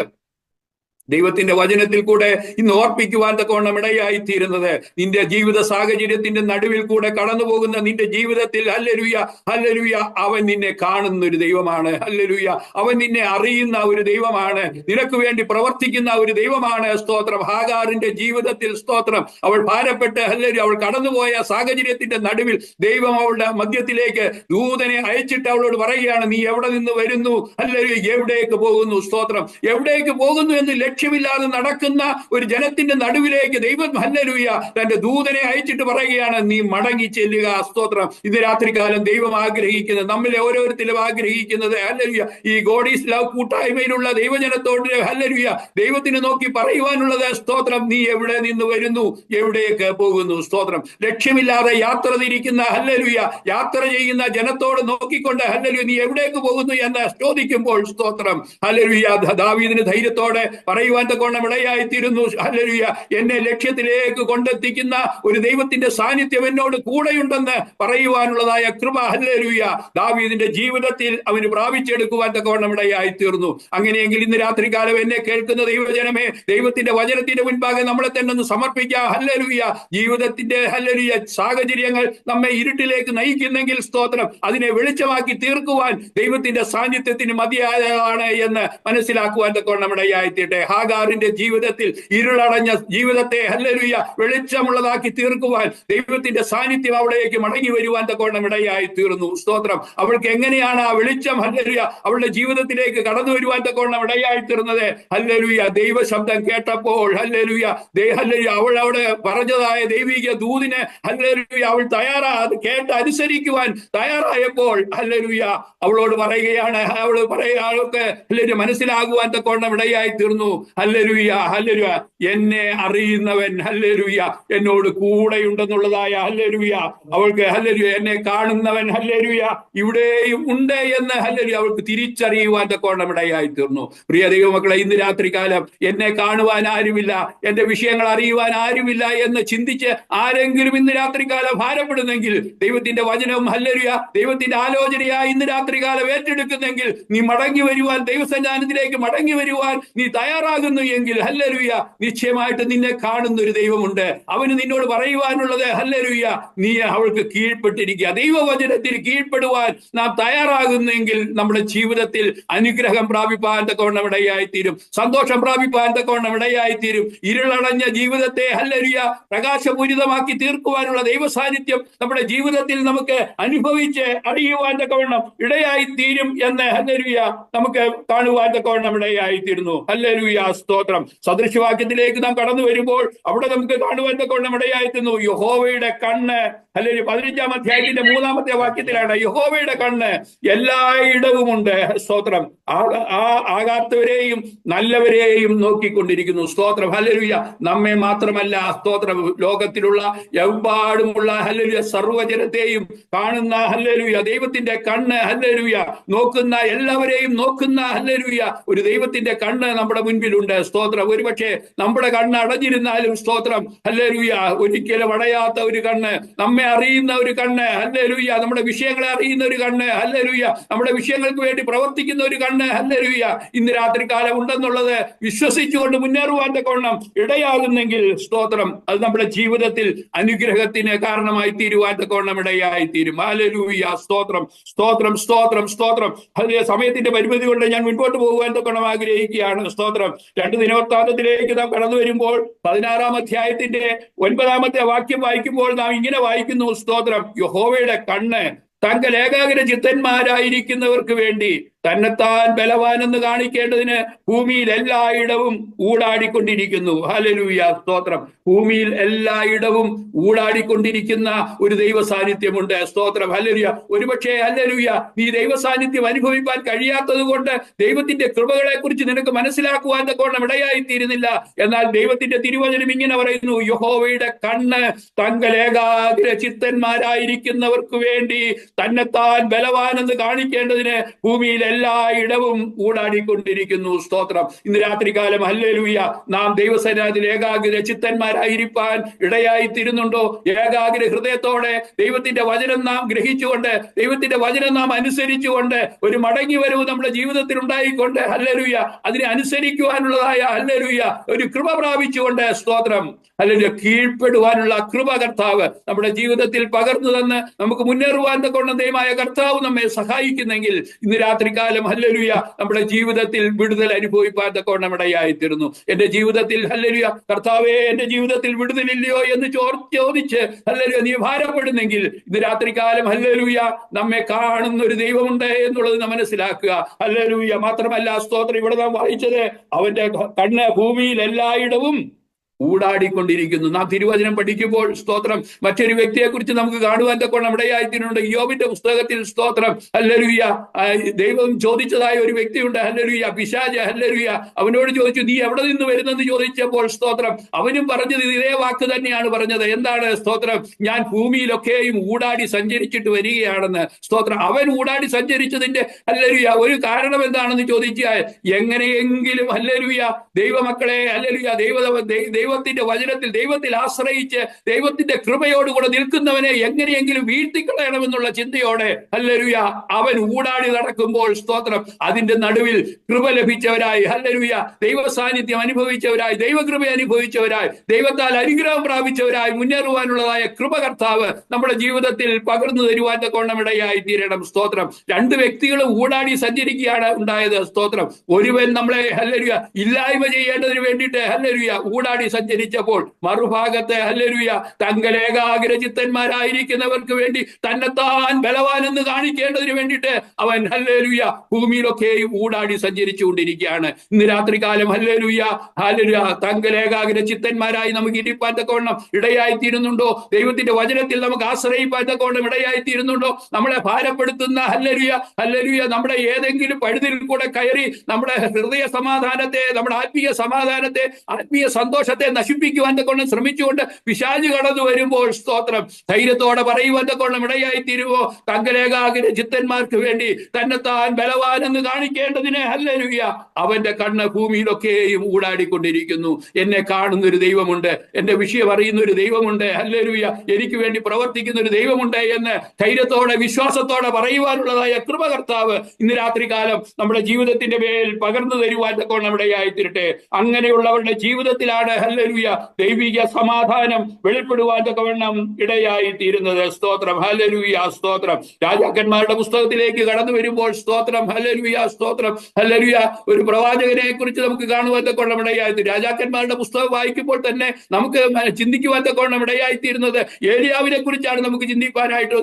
ദൈവത്തിന്റെ വചനത്തിൽ കൂടെ ഇന്ന് ഓർപ്പിക്കുവാൻ തക്കവണ്ണം ഇടയായി തീരുന്നത് നിന്റെ ജീവിത സാഹചര്യത്തിന്റെ നടുവിൽ കൂടെ കടന്നു പോകുന്ന നിന്റെ ജീവിതത്തിൽ ഹല്ലേലൂയ ഹല്ലേലൂയ അവൻ നിന്നെ കാണുന്ന ഒരു ദൈവമാണ്. ഹല്ലേലൂയ അവൻ നിന്നെ അറിയുന്ന ഒരു ദൈവമാണ്, നിനക്ക് വേണ്ടി പ്രവർത്തിക്കുന്ന ഒരു ദൈവമാണ്. സ്തോത്രം. ഹാഗാറിന്റെ ജീവിതത്തിൽ സ്തോത്രം അവൾ ഭാരപ്പെട്ട് ഹല്ലേലൂയ അവൾ കടന്നുപോയ സാഹചര്യത്തിന്റെ നടുവിൽ ദൈവം അവളുടെ മധ്യത്തിലേക്ക് ദൂതനെ അയച്ചിട്ട് അവളോട് പറയുകയാണ്, നീ എവിടെ നിന്ന് വരുന്നു? ഹല്ലേലൂയ എവിടേക്ക് പോകുന്നു? സ്തോത്രം. എവിടേക്ക് പോകുന്നു എന്ന് ലക്ഷ്യമില്ലാതെ നടക്കുന്ന ഒരു ജനത്തിന്റെ നടുവിലേക്ക് ദൈവം ഹല്ലേലൂയ തന്റെ ദൂതനെ അയച്ചിട്ട് പറയുകയാണ്, നീ മടങ്ങി ചെല്ലുക. സ്തോത്രം. ഇത് രാത്രികാലം ദൈവം ആഗ്രഹിക്കുന്നത്, നമ്മിലെ ഓരോരുത്തരും ആഗ്രഹിക്കുന്നത് ഹല്ലേലൂയ ഈ ഗോഡ് ഈസ് ലവ് കൂട്ടായ്മയിലുള്ള ദൈവജനത്തോട് ഹല്ലേലൂയ ദൈവത്തിന് നോക്കി പറയുവാനുള്ളത് സ്തോത്രം, നീ എവിടെ നിന്ന് വരുന്നു? എവിടേക്ക് പോകുന്നു? സ്തോത്രം. ലക്ഷ്യമില്ലാതെ യാത്ര തിരിക്കുന്ന ഹല്ലേലൂയ യാത്ര ചെയ്യുന്ന ജനത്തോട് നോക്കിക്കൊണ്ട് ഹല്ലേലൂയ നീ എവിടേക്ക് പോകുന്നു എന്ന് ചോദിക്കുമ്പോൾ സ്തോത്രം ഹല്ലേലൂയ ദാവീദിന് ധൈര്യത്തോടെ പറയുവാൻ തക്കവണ്ണം ഇടയായിത്തീരുന്നു. ഹല്ലേലൂയ എന്നെ ലക്ഷ്യത്തിലേക്ക് കൊണ്ടെത്തിക്കുന്ന ഒരു ദൈവത്തിന്റെ സാന്നിധ്യം എന്നോട് കൂടെയുണ്ടെന്ന് പറയുവാനുള്ളതായ കൃപ ഹല്ലേലൂയ ദാവീദിന്റെ ജീവിതത്തിൽ അവന് പ്രാപിച്ചെടുക്കുവാൻ തക്കവണ്ണം ഇടയായിത്തീർന്നു. അങ്ങനെയെങ്കിൽ ഇന്ന് രാത്രികാലം എന്നെ കേൾക്കുന്ന ദൈവജനമേ, ദൈവത്തിന്റെ വചനത്തിന്റെ മുൻപാകെ നമ്മളെ തന്നെ ഒന്ന് സമർപ്പിക്കാം. ഹല്ലേലൂയ ജീവിതത്തിന്റെ ഹല്ലേലൂയ സാഹചര്യങ്ങൾ നമ്മെ ഇരുട്ടിലേക്ക് നയിക്കുന്നെങ്കിൽ സ്തോത്രം അതിനെ വെളിച്ചമാക്കി തീർക്കുവാൻ ദൈവത്തിന്റെ സാന്നിധ്യത്തിന് മതിയായതാണ് എന്ന് മനസ്സിലാക്കുവാൻ തക്കവണ്ണം ഇടയായിത്തീരട്ടെ. ഹാഗാറിന്റെ ജീവിതത്തിൽ ഇരുളടഞ്ഞ ജീവിതത്തെ ഹല്ലേലൂയ വെളിച്ചമുള്ളതാക്കി തീർക്കുവാൻ ദൈവത്തിന്റെ സാന്നിധ്യം അവിടേക്ക് മടങ്ങി വരുവാൻ തക്കവണ്ണം ഇടയായി തീർന്നു. സ്തോത്രം. അവൾക്ക് എങ്ങനെയാണ് ആ വെളിച്ചം ഹല്ലേലൂയ അവളുടെ ജീവിതത്തിലേക്ക് കടന്നു വരുവാൻ തക്കവണ്ണം ഇടയായി തീർന്നത്? ഹല്ലേലൂയ ദൈവ ശബ്ദം കേട്ടപ്പോൾ ഹല്ലേലൂയ അവൾ അവിടെ പറഞ്ഞതായ ദൈവിക ദൂതിനെ ഹല്ലേലൂയ അവൾ അത് കേട്ട് അനുസരിക്കുവാൻ തയ്യാറായപ്പോൾ ഹല്ലേലൂയ അവളോട് പറയുകയാണ്, അവൾക്ക് ഹല്ലേലൂയ മനസ്സിലാകുവാൻ തക്കവണ്ണം ഇടയായി തീർന്നു. ഹല്ലേലൂയ എന്നെ അറിയുന്നവൻ ഹല്ലേലൂയ എന്നോട് കൂടെയുണ്ടെന്നുള്ളതായ ഹല്ലേലൂയ അവൾക്ക് ഹല്ലേലൂയ എന്നെ കാണുന്നവൻ ഹല്ലേലൂയ ഇവിടെയും ഉണ്ട് എന്ന് ഹല്ലേലൂയ അവൾക്ക് തിരിച്ചറിയുവാൻ തക്കവണ്ണം ഇടയായി തീർന്നു. പ്രിയ ദൈവമക്കളെ, ഇന്ന് രാത്രികാലം എന്നെ കാണുവാൻ ആരുമില്ല, എന്റെ വിഷയങ്ങൾ അറിയുവാൻ ആരുമില്ല എന്ന് ചിന്തിച്ച് ആരെങ്കിലും ഇന്ന് രാത്രികാലം ഭാരപ്പെടുന്നെങ്കിൽ ദൈവത്തിന്റെ വചനം ഹല്ലേലൂയ ദൈവത്തിന്റെ ആലോചനയായി ഇന്ന് രാത്രികാലം ഏറ്റെടുക്കുന്നെങ്കിൽ നീ മടങ്ങി വരുവാൻ, ദൈവസന്നിധാനത്തിലേക്ക് മടങ്ങി വരുവാൻ നീ തയ്യാറാകുന്നു എങ്കിൽ ഹല്ലേലൂയ നിശ്ചയമായിട്ട് നിന്നെ കാണുന്ന ഒരു ദൈവമുണ്ട്. അവന് നിന്നോട് പറയുവാനുള്ളത് ഹല്ലേലൂയ നീ അവൾക്ക് കീഴ്പ്പെട്ടിരിക്കുക. ദൈവവചനത്തിൽ കീഴ്പ്പെടുവാൻ നാം തയ്യാറാകുന്നെങ്കിൽ നമ്മുടെ ജീവിതത്തിൽ അനുഗ്രഹം പ്രാപിപ്പാൻ തക്കവണ്ണം ഇടയായിത്തീരും, സന്തോഷം പ്രാപിപ്പാൻ തക്കവണ്ണം ഇടയായിത്തീരും. ഇരുളടഞ്ഞ ജീവിതത്തെ ഹല്ലേലൂയ പ്രകാശപൂരിതമാക്കി തീർക്കുവാനുള്ള ദൈവ സാന്നിധ്യം നമ്മുടെ ജീവിതത്തിൽ നമുക്ക് അനുഭവിച്ച് അറിയുവാൻ തക്കവണ്ണം ഇടയായിത്തീരും എന്ന് ഹല്ലേലൂയ നമുക്ക് കാണുവാൻ തക്കവണ്ണം ഇടയായിത്തീരുന്നു. ഹല്ലേലൂയ സ്തോത്രം. സദൃശവാക്യത്തിലേക്ക് നാം കടന്നു വരുമ്പോൾ അവിടെ നമുക്ക് കാണുവാൻ തക്കവണ്ണം ഇടയായിത്തീരുന്നു. യഹോവയുടെ കണ്ണ് ഹല്ലേലൂയ 15-ാം അധ്യായത്തിന്റെ 3-ാമത്തെ വാക്യത്തിലാണ് യഹോവയുടെ കണ്ണ് എല്ലായിടവുമുണ്ട്. സ്തോത്രം. ആകാത്തവരെയും നല്ലവരെയും നോക്കിക്കൊണ്ടിരിക്കുന്നു. സ്തോത്രം. ഹല്ലേലൂയ നമ്മെ മാത്രമല്ല, സ്തോത്രം, ലോകത്തിലുള്ള എമ്പാടുമുള്ള ഹല്ലേലൂയ സർവ്വജനത്തെയും കാണുന്ന ഹല്ലേലൂയ ദൈവത്തിന്റെ കണ്ണ് ഹല്ലേലൂയ നോക്കുന്ന എല്ലാവരെയും നോക്കുന്ന ഹല്ലേലൂയ ഒരു ദൈവത്തിന്റെ കണ്ണ് നമ്മുടെ മുൻപിലുണ്ട്. സ്തോത്രം. ഒരുപക്ഷെ നമ്മുടെ കണ്ണ് അടഞ്ഞിരുന്നാലും സ്തോത്രം ഹല്ലേലൂയ ഒരിക്കലും അടയാത്ത ഒരു കണ്ണ്, നമ്മെ അറിയുന്ന ഒരു കണ്ണ് ഹല്ലേലൂയ, നമ്മുടെ വിഷയങ്ങളെ അറിയുന്ന ഒരു കണ്ണ് ഹല്ലേലൂയ, നമ്മുടെ വിഷയങ്ങൾക്ക് വേണ്ടി പ്രവർത്തിക്കുന്ന ഒരു കണ്ണ് ഹല്ലേലൂയ ഇന്ന് രാത്രികാലം ഉണ്ടെന്നുള്ളത് വിശ്വസിച്ചുകൊണ്ട് മുന്നേറുവാൻ തക്കവണ്ണം ഇടയാകുന്നെങ്കിൽ സ്തോത്രം അത് നമ്മുടെ ജീവിതത്തിൽ അനുഗ്രഹത്തിന് കാരണമായി തീരുവാൻ തക്കവണ്ണം ഇടയായി തീരും. ഹല്ലേലൂയ സ്തോത്രം സ്തോത്രം സ്തോത്രം സ്തോത്രം. അതിലെ സമയത്തിന്റെ പരിമിതി കൊണ്ട് ഞാൻ മുൻപോട്ട് പോകുവാൻ തക്കവണ്ണം ആഗ്രഹിക്കുകയാണ്. സ്തോത്രം. 2 ദിനവൃത്താന്തത്തിലേക്ക് നാം കടന്നു വരുമ്പോൾ 16-ാം അധ്യായത്തിന്റെ 9-ാമത്തെ വാക്യം വായിക്കുമ്പോൾ നാം ഇങ്ങനെ വായിക്കുന്നു. സ്തോത്രം. യഹോവയുടെ കണ്ണ് തങ്ങൾ ഏകാഗ്ര ചിത്തന്മാരായിരിക്കുന്നവർക്ക് വേണ്ടി തന്നെത്താൻ ബലവാനെന്ന് കാണിക്കേണ്ടതിന് ഭൂമിയിൽ എല്ലായിടവും ഊടാടിക്കൊണ്ടിരിക്കുന്നു. ഹല്ലേലൂയ സ്തോത്രം. ഭൂമിയിൽ എല്ലായിടവും ഊടാടിക്കൊണ്ടിരിക്കുന്ന ഒരു ദൈവ സാന്നിധ്യമുണ്ട്. സ്തോത്രം. ഹല്ലേലൂയ. ഒരുപക്ഷെ ഹല്ലേലൂയ നീ ദൈവ സാന്നിധ്യം അനുഭവിക്കാൻ കഴിയാത്തത് കൊണ്ട് ദൈവത്തിന്റെ കൃപകളെ കുറിച്ച് നിനക്ക് മനസ്സിലാക്കുവാൻ തക്കവണ്ണം ഇടയായിത്തീരുന്നില്ല. എന്നാൽ ദൈവത്തിന്റെ തിരുവചനം ഇങ്ങനെ പറയുന്നു, യഹോവയുടെ കണ്ണ് തങ്ങൾ ഏകാഗ്ര ചിത്തന്മാരായിരിക്കുന്നവർക്ക് വേണ്ടി തന്നെത്താൻ ബലവാനെന്ന് കാണിക്കേണ്ടതിന് ഭൂമിയിൽ എല്ലായിടവും ഊടാടിക്കൊണ്ടിരിക്കുന്നു. സ്തോത്രം. ഇന്ന് രാത്രികാലം ഹല്ലേലൂയ നാം ദൈവസന്നിധിയിൽ ഏകാഗ്ര ചിത്തന്മാരായിരിക്കാൻ ഇടയായിത്തീരുന്നുണ്ടോ? ഏകാഗ്ര ഹൃദയത്തോടെ ദൈവത്തിന്റെ വചനം നാം ഗ്രഹിച്ചുകൊണ്ട്, ദൈവത്തിന്റെ വചനം നാം അനുസരിച്ചുകൊണ്ട് ഒരു മടങ്ങി വരവ് നമ്മുടെ ജീവിതത്തിൽ ഉണ്ടായിക്കൊണ്ട് ഹല്ലേലൂയ അതിനെ അനുസരിക്കുവാനുള്ളതായ ഹല്ലേലൂയ ഒരു കൃപ പ്രാപിച്ചുകൊണ്ട് സ്തോത്രം ഹല്ലേലൂയ കീഴ്പ്പെടുവാനുള്ള കൃപ കർത്താവ് നമ്മുടെ ജീവിതത്തിൽ പകർന്നു തന്ന് നമുക്ക് മുന്നേറുവാൻ തക്കവണ്ണം ദൈവമായ കർത്താവ് നമ്മെ സഹായിക്കുന്നെങ്കിൽ ഇന്ന് രാത്രികാലം ഹല്ലേലൂയ നമ്മുടെ ജീവിതത്തിൽ വിടുതൽ അനുഭവിപ്പാൻ തക്കവണ്ണം ഇടയായിത്തീരുന്നു. എന്റെ ജീവിതത്തിൽ ഹല്ലേലൂയ കർത്താവേ എന്റെ ജീവിതത്തിൽ വിടുതലില്ലയോ എന്ന് ചോദിച്ച് ഹല്ലേലൂയ നീ ഭാരപ്പെടുന്നെങ്കിൽ ഇന്ന് രാത്രികാലം ഹല്ലേലൂയ നമ്മെ കാണുന്ന ഒരു ദൈവമുണ്ട് എന്നുള്ളത് നാം മനസ്സിലാക്കുക. ഹല്ലേലൂയ. മാത്രമല്ല സ്തോത്രം, ഇവിടെ നാം വായിച്ചത് അവന്റെ കണ്ണ് ഭൂമിയിൽ എല്ലായിടവും ഊടാടിക്കൊണ്ടിരിക്കുന്നു. നാം തിരുവചനം പഠിക്കുമ്പോൾ സ്തോത്രം മറ്റൊരു വ്യക്തിയെ കുറിച്ച് നമുക്ക് കാണുവാൻ തക്കവണ്ണം ഇടയായിത്തീരുന്നുണ്ട്. യോബിന്റെ പുസ്തകത്തിൽ സ്തോത്രം ഹല്ലേലൂയ ദൈവം ചോദിച്ചതായ ഒരു വ്യക്തിയുണ്ട്. ഹല്ലേലൂയ പിശാച് ഹല്ലേലൂയ അവനോട് ചോദിച്ചു, നീ എവിടെ നിന്ന് വരുന്നെന്ന് ചോദിച്ചപ്പോൾ സ്തോത്രം അവനും പറഞ്ഞത് ഇതേ വാക്ക് തന്നെയാണ് പറഞ്ഞത്. എന്താണ് സ്തോത്രം? ഞാൻ ഭൂമിയിലൊക്കെയും ഊടാടി സഞ്ചരിച്ചിട്ട് വരികയാണെന്ന്. സ്തോത്രം. അവൻ ഊടാടി സഞ്ചരിച്ചതിന്റെ ഹല്ലേലൂയ ഒരു കാരണം എന്താണെന്ന് ചോദിച്ചാൽ എങ്ങനെയെങ്കിലും ഹല്ലേലൂയ ദൈവമക്കളെ ഹല്ലേലൂയ ദൈവ ദൈവത്തിന്റെ വചനത്തിൽ ദൈവത്തിൽ ആശ്രയിച്ച് ദൈവത്തിന്റെ കൃപയോടുകൂടെ നിൽക്കുന്നവനെ എങ്ങനെയെങ്കിലും വീഴ്ത്തിക്കളയണമെന്നുള്ള ചിന്തയോടെ ഹല്ലേലൂയ അവൻ ഊടാടി നടക്കുമ്പോൾ സ്തോത്രം അതിന്റെ നടുവിൽ കൃപ ലഭിച്ചവരായി ഹല്ലേലൂയ ദൈവ സാന്നിധ്യം അനുഭവിച്ചവരായി ദൈവകൃപ അനുഭവിച്ചവരായി ദൈവത്താൽ അനുഗ്രഹം പ്രാപിച്ചവരായി മുന്നേറുവാനുള്ളതായ കൃപ കർത്താവ് നമ്മുടെ ജീവിതത്തിൽ പകർന്നു തരുവാൻ തക്കോണമിടയായി തീരണം. സ്തോത്രം. രണ്ട് വ്യക്തികൾ ഊടാടി സഞ്ചരിക്കുകയാണ് ഉണ്ടായത്. സ്തോത്രം. ഒരുവൻ നമ്മളെ ഹല്ലേലൂയ ഇല്ലായ്മ ചെയ്യേണ്ടതിന് വേണ്ടിയിട്ട് ഹല്ലേലൂയ ഊടാടി സഞ്ചരിച്ചപ്പോൾ മറുഭാഗത്ത് ഹല്ലേലൂയ തങ്കലേകാഗ്ര ചിത്തന്മാരായിരിക്കുന്നവർക്ക് വേണ്ടി തന്നെത്താൻ ബലവാനെന്ന് കാണിക്കേണ്ടതിന് വേണ്ടിയിട്ട് അവൻ ഹല്ലേലൂയ ഭൂമിയിലൊക്കെയും ഊടാടി സഞ്ചരിച്ചു കൊണ്ടിരിക്കുകയാണ്. ഇന്ന് രാത്രികാലം ഹല്ലേലൂയ ഹല്ലേലൂയ തങ്കലേകാഗ്ര ചിത്തന്മാരായി നമുക്ക് ഇരിപ്പാൻ തക്കവണ്ണം ഇടയായിത്തീരുന്നുണ്ടോ? ദൈവത്തിന്റെ വചനത്തിൽ നമുക്ക് ആശ്രയിപ്പാൻ തക്കവണ്ണം ഇടയായിത്തീരുന്നുണ്ടോ? നമ്മളെ ഭാരപ്പെടുത്തുന്ന ഹല്ലേലൂയ ഹല്ലേലൂയ നമ്മുടെ ഏതെങ്കിലും പഴുതിൽ കൂടെ കയറി നമ്മുടെ ഹൃദയ സമാധാനത്തെ നമ്മുടെ ആത്മീയ സമാധാനത്തെ ആത്മീയ സന്തോഷത്തെ നശിപ്പിക്കുവാൻ തക്കവണ്ണം ശ്രമിച്ചുകൊണ്ട് പിശാച് കടന്നു വരുമ്പോൾ സ്തോത്രം ധൈര്യത്തോടെ പറയുവാൻ തക്കവണ്ണം ഇടയായിത്തീരുവോ? തങ്കലേകാഗ്ര ചിത്തന്മാർക്ക് വേണ്ടി തന്നെത്താൻ ബലവാനെന്ന് കാണിക്കേണ്ടതിന് ഹല്ലേലൂയ അവന്റെ കണ്ണ് ഭൂമിയിലൊക്കെയും ഊടാടിക്കൊണ്ടിരിക്കുന്നു. എന്നെ കാണുന്ന ഒരു ദൈവമുണ്ട്, എന്റെ വിഷയം അറിയുന്ന ഒരു ദൈവമുണ്ട്, ഹല്ലേലൂയ എനിക്ക് വേണ്ടി പ്രവർത്തിക്കുന്ന ഒരു ദൈവമുണ്ട് എന്ന് ധൈര്യത്തോടെ വിശ്വാസത്തോടെ പറയുവാനുള്ളതായ കൃപ കർത്താവ് ഇന്ന് രാത്രികാലം നമ്മുടെ ജീവിതത്തിന്റെ മേൽ പകർന്നു തരുവാൻ തക്കവണ്ണം ഇടയായിത്തീരട്ടെ. അങ്ങനെയുള്ളവരുടെ ജീവിതത്തിലാണ് ഹല്ലേലൂയ ദൈവിക സമാധാനം വെളിപ്പെടുവാൻ തക്കവണ്ണം ഇടയായിത്തീരുന്നത്. സ്തോത്രം ഹല്ലേലൂയ സ്തോത്രം. രാജാക്കന്മാരുടെ പുസ്തകത്തിലേക്ക് കടന്നു വരുമ്പോൾ സ്തോത്രം ഹല്ലേലൂയ സ്തോത്രം ഹല്ലേലൂയ ഒരു പ്രവാചകനെ കുറിച്ച് നമുക്ക് കാണുവാൻ തക്കവണ്ണം ഇടയായിത്തീരും. രാജാക്കന്മാരുടെ പുസ്തകം വായിക്കുമ്പോൾ തന്നെ നമുക്ക് ചിന്തിക്കുവാൻ തക്കവണ്ണം ഇടയായിത്തീരുന്നത് ഏലിയാവിനെ കുറിച്ചാണ് നമുക്ക് ചിന്തിക്കാനായിട്ട്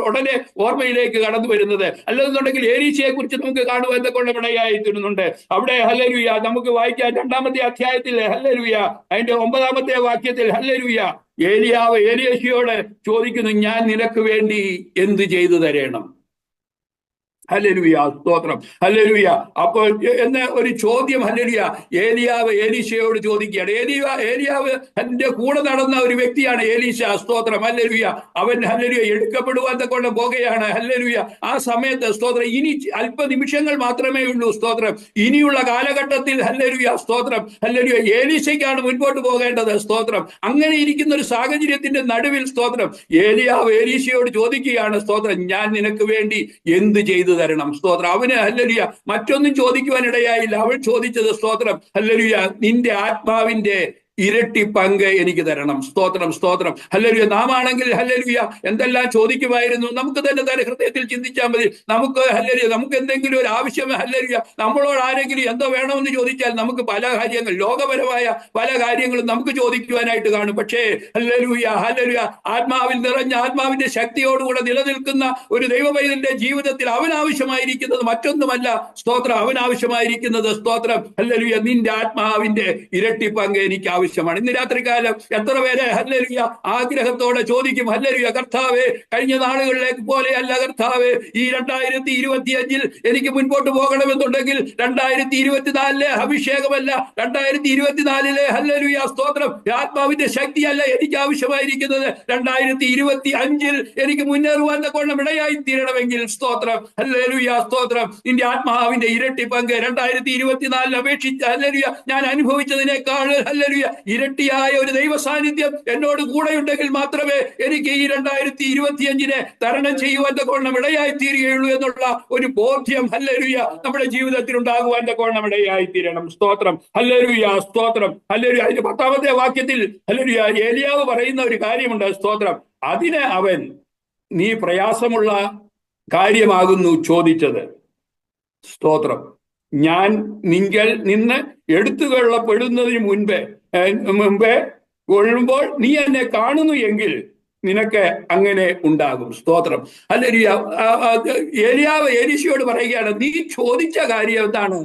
ഉടനെ ഓർമ്മയിലേക്ക് കടന്നു വരുന്നത്. അല്ലെന്നുണ്ടെങ്കിൽ ഏലീശയെ കുറിച്ച് നമുക്ക് കാണുവാൻ തക്കവണ്ണം ഇടയായിത്തീരുന്നുണ്ട്. അവിടെ ഹല്ലേലൂയ നമുക്ക് വായിക്കാൻ 2-ാമത്തെ അധ്യായത്തിൽ ഹല്ലേലൂയ അതിന്റെ 9-ാമത്തെ വാക്യത്തിൽ ഹല്ലേലൂയ ഏലിയാവ് ഏലീശയോട് ചോദിക്കുന്നു, ഞാൻ നിനക്ക് വേണ്ടി എന്ത് ചെയ്തു തരണം? ഹല്ലേലൂയ സ്തോത്രം ഹല്ലേലൂയ. അപ്പോൾ എന്ന ഒരു ചോദ്യം ഹല്ലേലൂയ ഏലിയാവ് എലീശയോട് ചോദിക്കുകയാണ്. ഏലിയാവ് എന്റെ കൂടെ നടന്ന ഒരു വ്യക്തിയാണ് എലീശ. സ്തോത്രം ഹല്ലേലൂയ. അവൻ ഹല്ലേലൂയ എടുക്കപ്പെടുവാൻ കൊണ്ട് പോകുകയാണ്. ഹല്ലേലൂയ. ആ സമയത്ത് സ്തോത്രം ഇനി അല്പനിമിഷങ്ങൾ മാത്രമേ ഉള്ളൂ. സ്തോത്രം ഇനിയുള്ള കാലഘട്ടത്തിൽ ഹല്ലേലൂയ സ്തോത്രം ഹല്ലേലൂയ എലീശയ്ക്കാണ് മുൻപോട്ട് പോകേണ്ടത്. സ്തോത്രം അങ്ങനെ ഇരിക്കുന്ന ഒരു സാഹചര്യത്തിന്റെ നടുവിൽ സ്തോത്രം ഏലിയാവ് എലീശയോട് ചോദിക്കുകയാണ്. സ്തോത്രം ഞാൻ നിനക്ക് വേണ്ടി എന്ത് ചെയ്തു തരണം? സ്തോത്രം. അവന് ഹല്ലേലൂയ മറ്റൊന്നും ചോദിക്കുവാൻ ഇടയായില്ല. അവൻ ചോദിച്ചത് സ്തോത്രം ഹല്ലേലൂയ നിന്റെ ആത്മാവിന്റെ ഇരട്ടി പങ്ക് എനിക്ക് തരണം. സ്തോത്രം സ്തോത്രം ഹല്ലേലൂയ. നാം ആണെങ്കിൽ ഹല്ലേലൂയ എന്തെല്ലാം ചോദിക്കുമായിരുന്നു. നമുക്ക് തന്നെ ഹൃദയത്തിൽ ചിന്തിച്ചാൽ മതി. നമുക്ക് ഹല്ലേലൂയ നമുക്ക് എന്തെങ്കിലും ഒരു ആവശ്യം ഹല്ലേലൂയ നമ്മളോട് ആരെങ്കിലും എന്തോ വേണമെന്ന് ചോദിച്ചാൽ നമുക്ക് പല കാര്യങ്ങൾ ലോകപരമായ പല കാര്യങ്ങളും നമുക്ക് ചോദിക്കുവാനായിട്ട് കാണും. പക്ഷേ ഹല്ലേലൂയ ഹല്ലേലൂയ ആത്മാവിൽ നിറഞ്ഞ ആത്മാവിന്റെ ശക്തിയോടുകൂടെ നിലനിൽക്കുന്ന ഒരു ദൈവപൈതലിന്റെ ജീവിതത്തിൽ അവനാവശ്യമായിരിക്കുന്നത് മറ്റൊന്നുമല്ല. സ്തോത്രം അവനാവശ്യമായിരിക്കുന്നത് സ്തോത്രം ഹല്ലേലൂയ നിന്റെ ആത്മാവിന്റെ ഇരട്ടി പങ്ക് എനിക്ക് ആവശ്യമാണ്. ഇന്ന് രാത്രികാലം എത്ര പേര് ഹല്ലേലൂയ ആഗ്രഹത്തോടെ ചോദിക്കും, ഹല്ലേലൂയ കർത്താവേ കഴിഞ്ഞ നാളുകളിലേക്ക് പോലെയല്ല കർത്താവേ ഈ 2025 എനിക്ക് മുൻപോട്ട് പോകണമെന്നുണ്ടെങ്കിൽ 2024 അഭിഷേകമല്ല 2024 ഹല്ലേലൂയ സ്തോത്രം ആത്മാവിന്റെ ശക്തിയല്ല എനിക്ക് ആവശ്യമായിരിക്കുന്നത്. 2025 എനിക്ക് മുന്നേറുവാൻ തക്കവണ്ണം ഇടയായി തീരണമെങ്കിൽ സ്തോത്രം ഹല്ലേലൂയ സ്തോത്രം നിന്റെ ആത്മാവിന്റെ ഇരട്ടി പങ്ക് 2024 അപേക്ഷിച്ച് ഹല്ലേലൂയ ഞാൻ അനുഭവിച്ചതിനേക്കാൾ ഹല്ലേലൂയ ഇരട്ടിയായ ഒരു ദൈവ സാന്നിധ്യം എന്നോട് കൂടെയുണ്ടെങ്കിൽ മാത്രമേ എനിക്ക് ഈ 2025 തരണം ചെയ്യുവാൻ തക്കവണ്ണം ഇടയായി തീരുകയുള്ളൂ എന്നുള്ള ഒരു ബോധ്യം ഹല്ലേലൂയ നമ്മുടെ ജീവിതത്തിൽ ഉണ്ടാകുവാൻ തക്കവണ്ണം ഇടയായി തീരണം. സ്തോത്രം ഹല്ലേലൂയ സ്തോത്രം ഹല്ലേലൂയ. അതിന്റെ 10-ാമത്തെ വാക്യത്തിൽ ഹല്ലേലൂയ ഏലിയാവ് പറയുന്ന ഒരു കാര്യമുണ്ട്. സ്തോത്രം അതിന് അവൻ നീ പ്രയാസമുള്ള കാര്യമാകുന്നു ചോദിച്ചത്. സ്തോത്രം ഞാൻ നിങ്ങൾ നിന്ന് എടുത്തുകൊള്ളപ്പെടുന്നതിന് മുമ്പേ കൊള്ളുമ്പോൾ നീ എന്നെ കാണുന്നു എങ്കിൽ നിനക്ക് അങ്ങനെ ഉണ്ടാകും. സ്തോത്രം ഹല്ലേലൂയ. ഏലിയാവ് എലീശയോട് പറയുകയാണ്, നീ ചോദിച്ച കാര്യം എന്താണ്?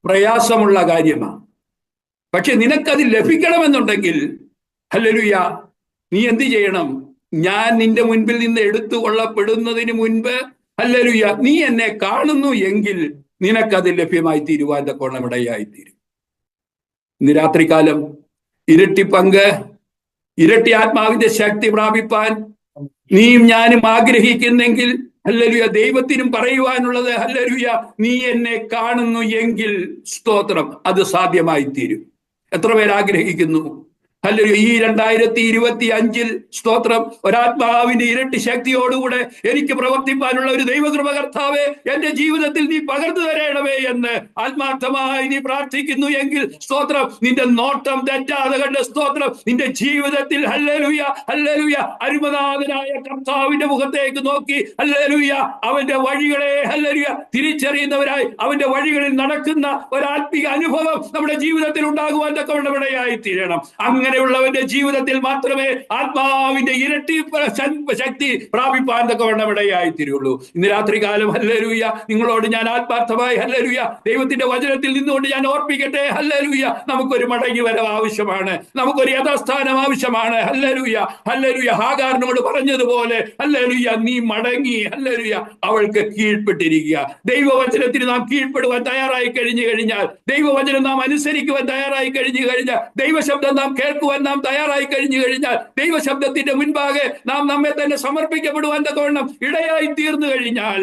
പ്രയാസമുള്ള കാര്യമാണ്. പക്ഷെ നിനക്കത് ലഭിക്കണമെന്നുണ്ടെങ്കിൽ ഹല്ലേലൂയ നീ എന്ത് ചെയ്യണം? ഞാൻ നിന്റെ മുൻപിൽ നിന്ന് എടുത്തുകൊള്ളപ്പെടുന്നതിന് മുൻപ് ഹല്ലേലൂയ നീ എന്നെ കാണുന്നു എങ്കിൽ നിനക്കത് ലഭ്യമായി തീരുവാൻ തക്കവണ്ണം ഇടയായിത്തീരും. ഇന്ന് രാത്രികാലം ഇരട്ടി പങ്ക് ഇരട്ടി ആത്മാവിന്റെ ശക്തി പ്രാപിപ്പാൻ നീയും ഞാനും ആഗ്രഹിക്കുന്നെങ്കിൽ ഹല്ലേലൂയ ദൈവത്തിനും പറയുവാനുള്ളത് ഹല്ലേലൂയ നീ എന്നെ കാണുന്നു എങ്കിൽ സ്തോത്രം അത് സാധ്യമായി തീരും. എത്ര പേര് ആഗ്രഹിക്കുന്നു? ഹല്ലേലൂയ. ഈ 2025 സ്തോത്രം, ഒരാത്മാവിന്റെ ഇരട്ടി ശക്തിയോടുകൂടെ എനിക്ക് പ്രവർത്തിപ്പാനുള്ള ഒരു ദൈവകൃപ കർത്താവേ എന്റെ ജീവിതത്തിൽ നീ പകർന്നു തരണമേ എന്ന് ആത്മാർത്ഥമായി നീ പ്രാർത്ഥിക്കുന്നു എങ്കിൽ സ്തോത്രം, നിന്റെ നോട്ടം തെറ്റാതെ കണ്ട് സ്തോത്രം, നിന്റെ ജീവിതത്തിൽ ഹല്ലേലൂയ ഹല്ലേലൂയ അരുമനാഥനായ കർത്താവിന്റെ മുഖത്തേക്ക് നോക്കി ഹല്ലേലൂയ അവന്റെ വഴികളെ ഹല്ലേലൂയ തിരിച്ചറിയുന്നവരായി അവന്റെ വഴികളിൽ നടക്കുന്ന ഒരാത്മീക അനുഭവം നമ്മുടെ ജീവിതത്തിൽ ഉണ്ടാകുവാൻ തക്കവണ്ണം ഇടയായി തീരണം. അങ്ങനെയുള്ളവന്റെ ജീവിതത്തിൽ മാത്രമേ ആത്മാവിന്റെ ഇരട്ടി ശക്തി പ്രാപിപ്പാൻ തക്കവണ്ണം ഇടയായി തീരുള്ളൂ. ഇന്ന് രാത്രികാലം ഹല്ലേലൂയ നിങ്ങളോട് ഞാൻ ആത്മാർത്ഥമായി ഹല്ലേലൂയ ദൈവത്തിന്റെ വചനത്തിൽ നിന്നുകൊണ്ട് ഞാൻ ഓർപ്പിക്കട്ടെ. ഹല്ലേലൂയ നമുക്കൊരു മടങ്ങി വരവ് ആവശ്യമാണ്, നമുക്കൊരു യഥാസ്ഥാനം ആവശ്യമാണ്. ഹല്ലേലൂയ ഹല്ലേലൂയ ഹാഗാറിനോട് പറഞ്ഞതുപോലെ ഹല്ലേലൂയ നീ മടങ്ങി ഹല്ലേലൂയ അവൾക്ക് കീഴ്പ്പെട്ടിരിക്കുക. ദൈവവചനത്തിന് നാം കീഴ്പ്പെടുവാൻ തയ്യാറായി കഴിഞ്ഞു കഴിഞ്ഞാൽ, ദൈവവചനം നാം അനുസരിക്കുവാൻ തയ്യാറായി കഴിഞ്ഞു കഴിഞ്ഞാൽ, ദൈവശബ്ദം നാം കേൾക്കുവാൻ നാം തയ്യാറായി കഴിഞ്ഞു കഴിഞ്ഞാൽ, ദൈവശബ്ദത്തിന്റെ മുൻപാകെ നാം നമ്മെ തന്നെ സമർപ്പിക്കപ്പെടുവാൻ തക്കവണ്ണം ഇടയായി തീർന്നു കഴിഞ്ഞാൽ,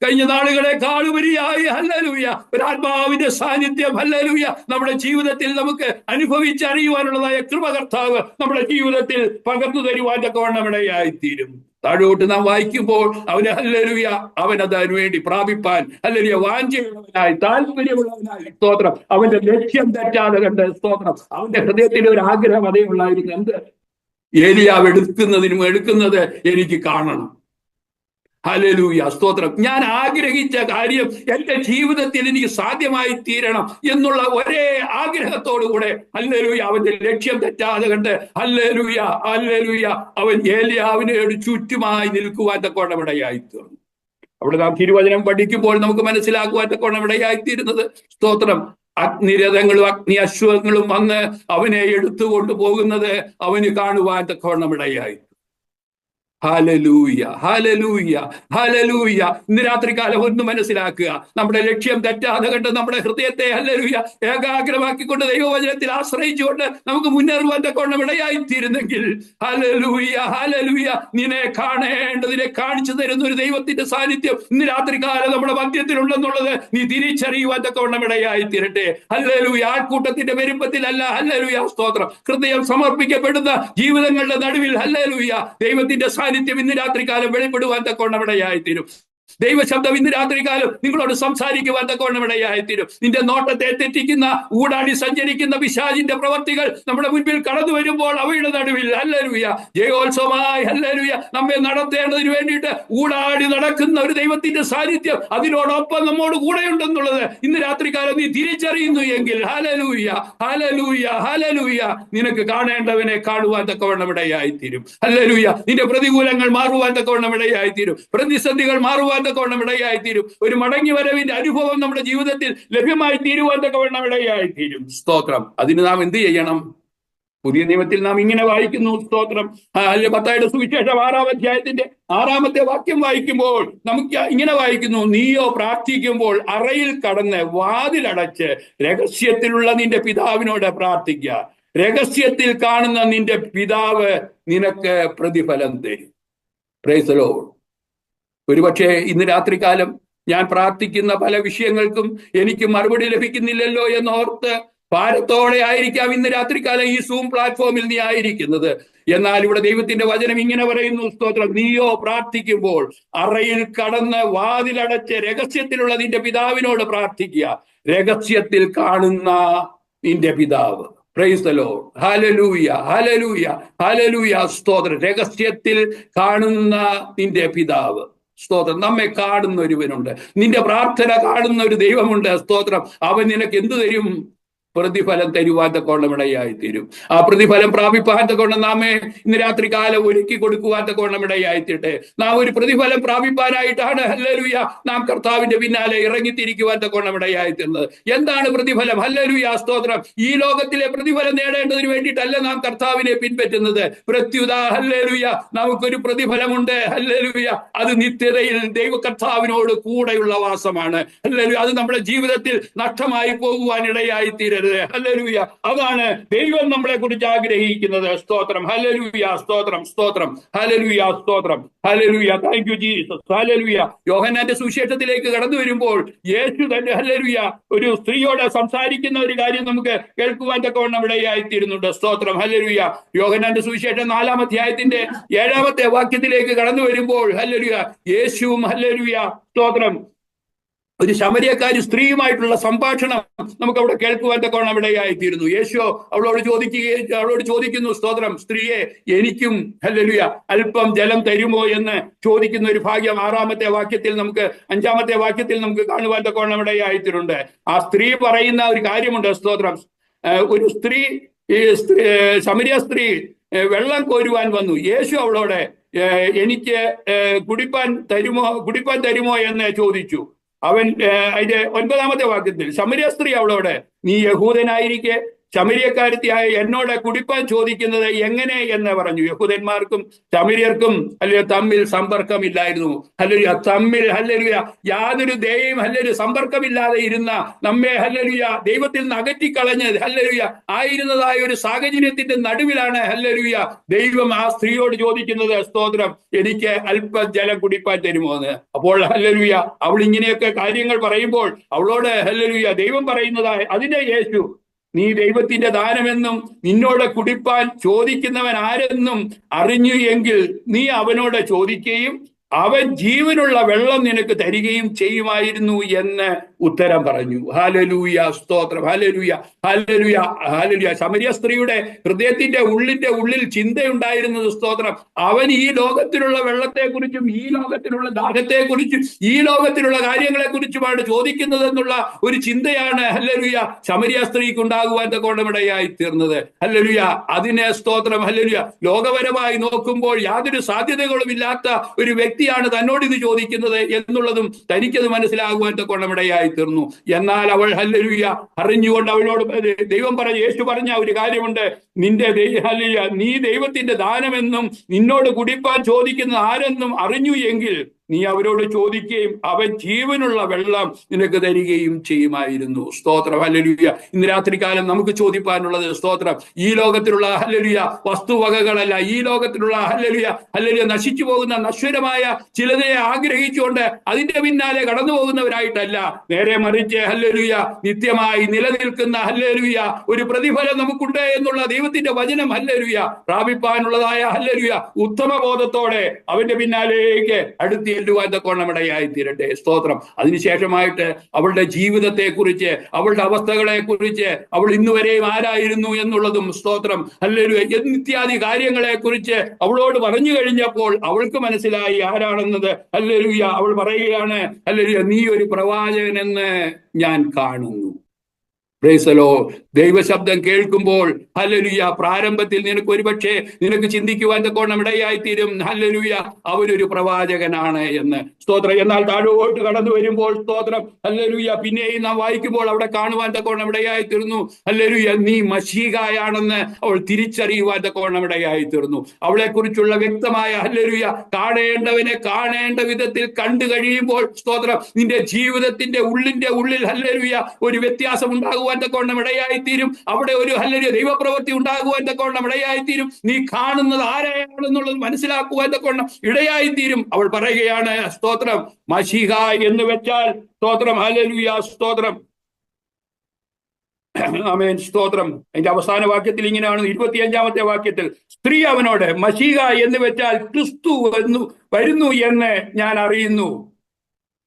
കഴിഞ്ഞ നാളുകളെക്കാളുപരിയായി ഹല്ലേലൂയ ഒരാത്മാവിന്റെ സാന്നിധ്യം ഹല്ലേലൂയ നമ്മുടെ ജീവിതത്തിൽ നമുക്ക് അനുഭവിച്ചറിയുവാനുള്ളതായ കൃപ കർത്താവ് നമ്മുടെ ജീവിതത്തിൽ പകർന്നു തരുവാൻ തക്കവണ്ണം ഇടയായി തീരും. താഴോട്ട് നാം വായിക്കുമ്പോൾ അവന് ഹല്ലേലൂയ അവൻ അതിനു വേണ്ടി പ്രാപിപ്പാൻ ഹല്ലേലൂയ വാഞ്ചയുള്ളവനായി താല്പര്യമുള്ളവനായി സ്തോത്രം അവന്റെ ലക്ഷ്യം തെറ്റാതെ കണ്ട് സ്തോത്രം അവന്റെ ഹൃദയത്തിൽ ഒരു ആഗ്രഹം അതേ ഉള്ളായിരുന്നു. എന്ത്? ഏലിയാവ് എടുക്കുന്നത് എനിക്ക് കാണണം. ഹല്ലേലൂയ സ്തോത്രം. ഞാൻ ആഗ്രഹിച്ച കാര്യം എന്റെ ജീവിതത്തിൽ എനിക്ക് സാധ്യമായി തീരണം എന്നുള്ള ഒരേ ആഗ്രഹത്തോടുകൂടെ ഹല്ലേലൂയ അവന്റെ ലക്ഷ്യം തെറ്റാതെ കണ്ട് ഹല്ലേലൂയ ഹല്ലേലൂയ അവൻ ഏലിയാവിനെ ചുറ്റുമായി നിൽക്കുവാൻ തക്കവണ്ണം ഇടയായി തീർന്നു. അവിടെ നാം തിരുവചനം പഠിക്കുമ്പോൾ നമുക്ക് മനസ്സിലാക്കുവാൻ തക്കവണ്ണം ഇടയായിത്തീരുന്നത് സ്തോത്രം അഗ്നിരഥങ്ങളും അഗ്നി അശ്വങ്ങളും വന്ന് അവനെ എടുത്തുകൊണ്ടു പോകുന്നത് അവന് കാണുവാൻ തക്കവണ്ണം ഇടയായി. Hallelujah hallelujah hallelujah. ഇന്ന് രാത്രികാലം ഒന്ന് മനസ്സിലാക്കുക, നമ്മുടെ ലക്ഷ്യം തെറ്റാതെ കണ്ട് നമ്മുടെ ഹൃദയത്തെ ഹല്ലേലൂയ ഏകാഗ്രമാക്കിക്കൊണ്ട് ദൈവവചനത്തിൽ ആശ്രയിച്ചുകൊണ്ട് നമുക്ക് മുന്നേറുവാൻ തക്കവണ്ണം ഇടയായിത്തീരുന്നെങ്കിൽ ഹല്ലേലൂയ ഹല്ലേലൂയ നിന്നെ കാണേണ്ടതിനെ കാണിച്ചു തരുന്ന ഒരു ദൈവത്തിന്റെ സാന്നിധ്യം ഇന്ന് രാത്രികാലം നമ്മുടെ മധ്യത്തിലുണ്ടെന്നുള്ളത് നീ തിരിച്ചറിയുവാൻ തക്കവണ്ണം ഇടയായിത്തീരട്ടെ. ഹല്ലേലൂയ ആൾക്കൂട്ടത്തിന്റെ പെരുപ്പത്തിലല്ല ഹല്ലേലൂയ സ്തോത്രം, ഹൃദയം സമർപ്പിക്കപ്പെടുന്ന ജീവിതങ്ങളുടെ നടുവിൽ ഹല്ലേലൂയ ദൈവത്തിന്റെ സാന്നിധ്യം ഇന്ന് രാത്രികാലം വെളിപ്പെടുവാൻ തക്കവണ്ണം ഇടയായിത്തീരും. ദൈവശബ്ദം ഇന്ന് രാത്രികാലം നിങ്ങളോട് സംസാരിക്കുവാൻ തക്കവണ്ണം ഇടയായിത്തീരും. നിന്റെ നോട്ടത്തെ തെറ്റിക്കുന്ന ഊടാടി സഞ്ചരിക്കുന്ന പിശാചിന്റെ പ്രവർത്തികൾ നമ്മുടെ മുൻപിൽ കടന്നു വരുമ്പോൾ അവയുടെ നടുവിൽ ഹല്ലേലൂയ ജയോത്സവമായി ഹല്ലേലൂയ നമ്മെ നടത്തേണ്ടതിന് വേണ്ടിയിട്ട് ഊടാടി നടക്കുന്ന ഒരു ദൈവത്തിന്റെ സാന്നിധ്യം അതിനോടൊപ്പം നമ്മോട് കൂടെയുണ്ടെന്നുള്ളത് ഇന്ന് രാത്രികാലം നീ തിരിച്ചറിയുന്നു എങ്കിൽ ഹല്ലേലൂയ ഹല്ലേലൂയ ഹല്ലേലൂയ നിനക്ക് കാണേണ്ടവനെ കാണുവാൻ തക്കവണ്ണം ഇടയായിത്തീരും. ഹല്ലേലൂയ നിന്റെ പ്രതികൂലങ്ങൾ മാറുവാൻ തക്കവണ്ണം ഇടയായിത്തീരും, പ്രതിസന്ധികൾ മാറുവാൻ തക്കവണ്ണം ഇടയായിത്തീരും. ഒരു മടങ്ങി വരവിന്റെ അനുഭവം നമ്മുടെ ജീവിതത്തിൽ ലഭ്യമായി തീരുവാൻ തക്കവണ്ണം ഇടയായിത്തീരും. സ്തോത്രം. അതിന് നാം എന്ത് ചെയ്യണം? പുതിയ നിയമത്തിൽ നാം ഇങ്ങനെ വായിക്കുന്നു സ്തോത്രം, മത്തായിയുടെ സുവിശേഷം 6-ാം അധ്യായത്തിന്റെ 6-ാമത്തെ വാക്യം വായിക്കുമ്പോൾ നമുക്ക് ഇങ്ങനെ വായിക്കുന്നു, നീയോ പ്രാർത്ഥിക്കുമ്പോൾ അറയിൽ കടന്ന് വാതിലടച്ച് രഹസ്യത്തിലുള്ള നിന്റെ പിതാവിനോട് പ്രാർത്ഥിക്കുക. രഹസ്യത്തിൽ കാണുന്ന നിന്റെ പിതാവ് നിനക്ക് പ്രതിഫലം തരും. Price the Lord. ഒരുപക്ഷെ ഇന്ന് രാത്രികാലം ഞാൻ പ്രാർത്ഥിക്കുന്ന പല വിഷയങ്ങൾക്കും എനിക്ക് മറുപടി ലഭിക്കുന്നില്ലല്ലോ എന്നോർത്ത് ഭാരത്തോടെ ആയിരിക്കാം ഇന്ന് രാത്രികാലം ഈ സൂം പ്ലാറ്റ്ഫോമിൽ നീ ആയിരിക്കുന്നത്. എന്നാൽ ഇവിടെ ദൈവത്തിന്റെ വചനം ഇങ്ങനെ പറയുന്നു സ്തോത്രം, നീയോ പ്രാർത്ഥിക്കുമ്പോൾ അറയിൽ കടന്ന് വാതിലടച്ച് രഹസ്യത്തിലുള്ള നിന്റെ പിതാവിനോട് പ്രാർത്ഥിക്കുക. രഹസ്യത്തിൽ കാണുന്ന നിന്റെ പിതാവ്. Price the Lord. Hallelujah hallelujah hallelujah സ്തോത്രം. രഹസ്യത്തിൽ കാണുന്ന നിന്റെ പിതാവ്. സ്തോത്രം. നമ്മെ കാണുന്ന ഒരുവനുണ്ട്, നിന്റെ പ്രാർത്ഥന കാണുന്ന ഒരു ദൈവമുണ്ട്. സ്തോത്രം. അവൻ നിനക്ക് എന്തു തരും? പ്രതിഫലം തരുവാൻ തക്കവണ്ണം ഇടയായിത്തീരും. ആ പ്രതിഫലം പ്രാപിപ്പാൻ തക്കവണ്ണം നാമെ ഇന്ന് രാത്രികാലം ഒരുക്കി കൊടുക്കുവാൻ തക്കവണ്ണം ഇടയായിത്തീരട്ടെ. നാം ഒരു പ്രതിഫലം പ്രാപിപ്പാനായിട്ടാണ് ഹല്ലേലൂയ നാം കർത്താവിന്റെ പിന്നാലെ ഇറങ്ങിത്തിരിക്കുവാൻ തക്കവണ്ണം ഇടയായിത്തീരുന്നത്. എന്താണ് പ്രതിഫലം? ഹല്ലേലൂയ സ്തോത്രം. ഈ ലോകത്തിലെ പ്രതിഫലം നേടേണ്ടതിന് വേണ്ടിയിട്ടല്ല നാം കർത്താവിനെ പിൻപറ്റുന്നത്. പ്രത്യുത ഹല്ലേലൂയ നമുക്കൊരു പ്രതിഫലമുണ്ട്. ഹല്ലേലൂയ അത് നിത്യതയിൽ ദൈവ കർത്താവിനോട് കൂടെയുള്ള വാസമാണ്. ഹല്ലേലൂയ അത് നമ്മുടെ ജീവിതത്തിൽ നഷ്ടമായി പോകുവാൻ ഇടയായിത്തീരരുത്. പോകരുത്. ഹല്ലേലൂയ. അതാണ് ദൈവം നമ്മളെ കുറിച്ച് ആഗ്രഹിക്കുന്നത്. സ്തോത്രം. ഹല്ലേലൂയ. സ്തോത്രം. സ്തോത്രം. ഹല്ലേലൂയ. സ്തോത്രം. Hallelujah. Thank you Jesus. Hallelujah. യോഹന്നാന്റെ സുവിശേഷത്തിലേക്ക് കടന്നു വരുമ്പോൾ യേശു തന്നെ ഹല്ലേലൂയ ഒരു സ്ത്രീയോട് സംസാരിക്കുന്ന ഒരു കാര്യം നമുക്ക് കേൾക്കുവാൻ തക്കവണ്ണം ഇടയായിത്തീരുന്നുണ്ട്. സ്തോത്രം. ഹല്ലേലൂയ. യോഹന്നാന്റെ സുവിശേഷം 4-ാം അധ്യായത്തിന്റെ 7-ാമത്തെ വാക്യത്തിലേക്ക് കടന്നു വരുമ്പോൾ ഹല്ലേലൂയ യേശുവും ഹല്ലേലൂയ സ്തോത്രം ഒരു ശമരിയക്കാരി സ്ത്രീയുമായിട്ടുള്ള സംഭാഷണം നമുക്ക് അവിടെ കേൾക്കുവാൻ തക്കവണ്ണം ഇടയായിത്തീരുന്നു. യേശു അവളോട് ചോദിക്കുന്നു, സ്തോത്രം, സ്ത്രീയെ, എനിക്കും ഹല്ലേലൂയ അല്പം ജലം തരുമോ എന്ന് ചോദിക്കുന്ന ഒരു ഭാഗ്യം 6-ാമത്തെ വാക്യത്തിൽ നമുക്ക് 5-ാമത്തെ വാക്യത്തിൽ നമുക്ക് കാണുവാൻ തക്കവണ്ണം ഇടയായിത്തീരുന്നുണ്ട്. ആ സ്ത്രീ പറയുന്ന ഒരു കാര്യമുണ്ട്. സ്തോത്രം. ഒരു സ്ത്രീ, ശമരിയ സ്ത്രീ വെള്ളം കോരുവാൻ വന്നു. യേശു അവളോട് എനിക്ക് കുടിപ്പാൻ തരുമോ എന്ന് ചോദിച്ചു. അവൻ അതിന്റെ 9-ാമത്തെ വാക്യത്തിൽ ശമരിയ സ്ത്രീ അവളോട്, നീ യഹൂദനായിരിക്കെ ശമരിയക്കാരത്തിയായ എന്നോട് കുടിപ്പാൻ ചോദിക്കുന്നത് എങ്ങനെ എന്ന് പറഞ്ഞു. യഹൂദന്മാർക്കും ശമരിയർക്കും തമ്മിൽ സമ്പർക്കമില്ലായിരുന്നു. ഹല്ലേലൂയ. തമ്മിൽ ഹല്ലേലൂയ യാതൊരു ദയയും ഹല്ലേലൂയ സമ്പർക്കമില്ലാതെ ഇരുന്ന നമ്മെ ഹല്ലേലൂയ ദൈവത്തിൽ നിന്ന് അകറ്റിക്കളഞ്ഞ് ഹല്ലേലൂയ ആയിരുന്നതായ ഒരു സാഹചര്യത്തിന്റെ നടുവിലാണ് ഹല്ലേലൂയ ദൈവം ആ സ്ത്രീയോട് ചോദിക്കുന്നത്, സ്തോത്രം, എനിക്ക് അല്പം ജലം കുടിപ്പാൻ തരുമോ എന്ന്. അപ്പോൾ ഹല്ലേലൂയ അവൾ ഇങ്ങനെയൊക്കെ കാര്യങ്ങൾ പറയുമ്പോൾ അവളോട് ഹല്ലേലൂയ ദൈവം പറയുന്നതായ അതിന്റെ യേശു, നീ ദൈവത്തിന്റെ ദാനമെന്നും നിന്നോട് കുടിപ്പാൻ ചോദിക്കുന്നവൻ ആരെന്നും അറിഞ്ഞു എങ്കിൽ നീ അവനോട് ചോദിക്കുകയും അവൻ ജീവനുള്ള വെള്ളം നിനക്ക് തരികയും ചെയ്യുമായിരുന്നു എന്ന് ഉത്തരം പറഞ്ഞു. ഹല്ലേലൂയ. സ്തോത്രം. ഹല്ലേലൂയ. ഹല്ലേലൂയ. ഹല്ലേലൂയ. ശമരിയ സ്ത്രീയുടെ ഹൃദയത്തിന്റെ ഉള്ളിൽ ചിന്തയുണ്ടായിരുന്നത്, സ്തോത്രം, അവൻ ഈ ലോകത്തിലുള്ള വെള്ളത്തെക്കുറിച്ചും ഈ ലോകത്തിലുള്ള ദാഹത്തെക്കുറിച്ചും ഈ ലോകത്തിലുള്ള കാര്യങ്ങളെക്കുറിച്ചുമാണ് ചോദിക്കുന്നത് എന്നുള്ള ഒരു ചിന്തയാണ് ഹല്ലേലൂയ ശമരിയ സ്ത്രീക്ക് ഉണ്ടാകുവാൻ തക്കോണമിടയായി തീർന്നത്. ഹല്ലേലൂയ. അതിനെ സ്തോത്രം ഹല്ലേലൂയ ലോകപരമായി നോക്കുമ്പോൾ യാതൊരു സാധ്യതകളും ഇല്ലാത്ത ഒരു വ്യക്തിയാണ് തന്നോട് ഇത് ചോദിക്കുന്നത് എന്നുള്ളതും തനിക്കത് മനസ്സിലാകുവാൻ തക്കോണമിടയായി തീർന്നു. എന്നാൽ അവൾ ഹല്ലേലൂയ അറിഞ്ഞുകൊണ്ട് അവളോട് ദൈവം യേശു പറഞ്ഞ ഒരു കാര്യമുണ്ട്, ഹല്ലേലൂയ നീ ദൈവത്തിന്റെ ദാനമെന്നും നിന്നോട് കുടിപ്പാൻ ചോദിക്കുന്നത് ആരെന്നും അറിഞ്ഞു എങ്കിൽ നീ അവരോട് ചോദിക്കുകയും അവൻ ജീവനുള്ള വെള്ളം നിനക്ക് തരികയും ചെയ്യുമായിരുന്നു. സ്തോത്രം. ഹല്ലേലൂയ. ഇന്ന് രാത്രികാലം നമുക്ക് ചോദിപ്പാനുള്ളത്, സ്തോത്രം, ഈ ലോകത്തിലുള്ള ഹല്ലേലൂയ വസ്തുവകകളല്ല, ഈ ലോകത്തിലുള്ള ഹല്ലേലൂയ നശിച്ചു പോകുന്ന നശ്വരമായ ചിലതയെ ആഗ്രഹിച്ചുകൊണ്ട് അതിന്റെ പിന്നാലെ കടന്നു പോകുന്നവരായിട്ടല്ല, നേരെ മറിച്ച് ഹല്ലേലൂയ നിത്യമായി നിലനിൽക്കുന്ന ഹല്ലേലൂയ ഒരു പ്രതിഫലം നമുക്കുണ്ട് എന്നുള്ള ദൈവത്തിന്റെ വചനം ഹല്ലേലൂയ പ്രാപിപ്പാനുള്ളതായ ഹല്ലേലൂയ ഉത്തമബോധത്തോടെ അവന്റെ പിന്നാലേക്ക് അടുത്ത് ചെല്ലുവാൻ തക്കോണമിടയായി തീരട്ടെ. സ്തോത്രം. അതിനുശേഷമായിട്ട് അവളുടെ ജീവിതത്തെ കുറിച്ച്, അവളുടെ അവസ്ഥകളെ കുറിച്ച്, അവൾ ഇന്നുവരെയും ആരായിരുന്നു എന്നുള്ളതും, സ്തോത്രം ഹല്ലേലൂയ ഇത്യാദി കാര്യങ്ങളെ കുറിച്ച് അവളോട് പറഞ്ഞു കഴിഞ്ഞപ്പോൾ അവൾക്ക് മനസ്സിലായി ആരാണെന്നത്. ഹല്ലേലൂയ. അവൾ പറയുകയാണ്, ഹല്ലേലൂയ നീ ഒരു പ്രവാചകനെന്ന് ഞാൻ കാണുന്നു. Price the Lord. ദൈവശബ്ദം കേൾക്കുമ്പോൾ ഹല്ലേലൂയ പ്രാരംഭത്തിൽ നിനക്ക് ഒരുപക്ഷെ നിനക്ക് ചിന്തിക്കുവാൻ തക്കോണം ഇടയായിത്തീരും, ഹല്ലേലൂയ അവരൊരു പ്രവാചകനാണ് എന്ന്. സ്തോത്രം. എന്നാൽ താഴോട്ട് കടന്നു വരുമ്പോൾ, സ്തോത്രം ഹല്ലേലൂയ പിന്നെയും നാം വായിക്കുമ്പോൾ അവിടെ കാണുവാൻ തക്കോണം ഇടയായിത്തീർന്നു, ഹല്ലേലൂയ നീ മശീഹായാണെന്ന് അവൾ തിരിച്ചറിയുവാൻ തക്കോണം ഇടയായിത്തീർന്നു. അവളെ കുറിച്ചുള്ള വ്യക്തമായ ഹല്ലേലൂയ കാണേണ്ടവനെ കാണേണ്ട വിധത്തിൽ കണ്ടു കഴിയുമ്പോൾ, സ്തോത്രം, നിന്റെ ജീവിതത്തിന്റെ ഉള്ളിൽ ഹല്ലേലൂയ ഒരു വ്യത്യാസം ഉണ്ടാകുവാൻ തക്കോണം ഇടയായിത്തീരും. അവിടെ ഒരു ഹല്ലേലൂയ ദൈവപ്രവൃത്തി ഉണ്ടാകുവാൻ തക്കോണം ഇടയായിത്തീരും. നീ കാണുന്നത് ആരെയാണെന്നുള്ളത് മനസ്സിലാക്കുവാൻ തക്കോണം ഇടയായിത്തീരും. അവൾ പറയുകയാണ്, സ്തോത്രം, മശീഹ എന്ന് വെച്ചാൽ, സ്തോത്രം ഹല്ലേലൂയ, സ്തോത്രം, ആമേൻ, സ്തോത്രം. അതിന്റെ അവസാന വാക്യത്തിൽ ഇങ്ങനെയാണ്, 25-ാമത്തെ വാക്യത്തിൽ, സ്ത്രീ അവനോട്, മശീഹ എന്ന് വെച്ചാൽ ക്രിസ്തു വരുന്നു എന്ന് ഞാൻ അറിയുന്നു,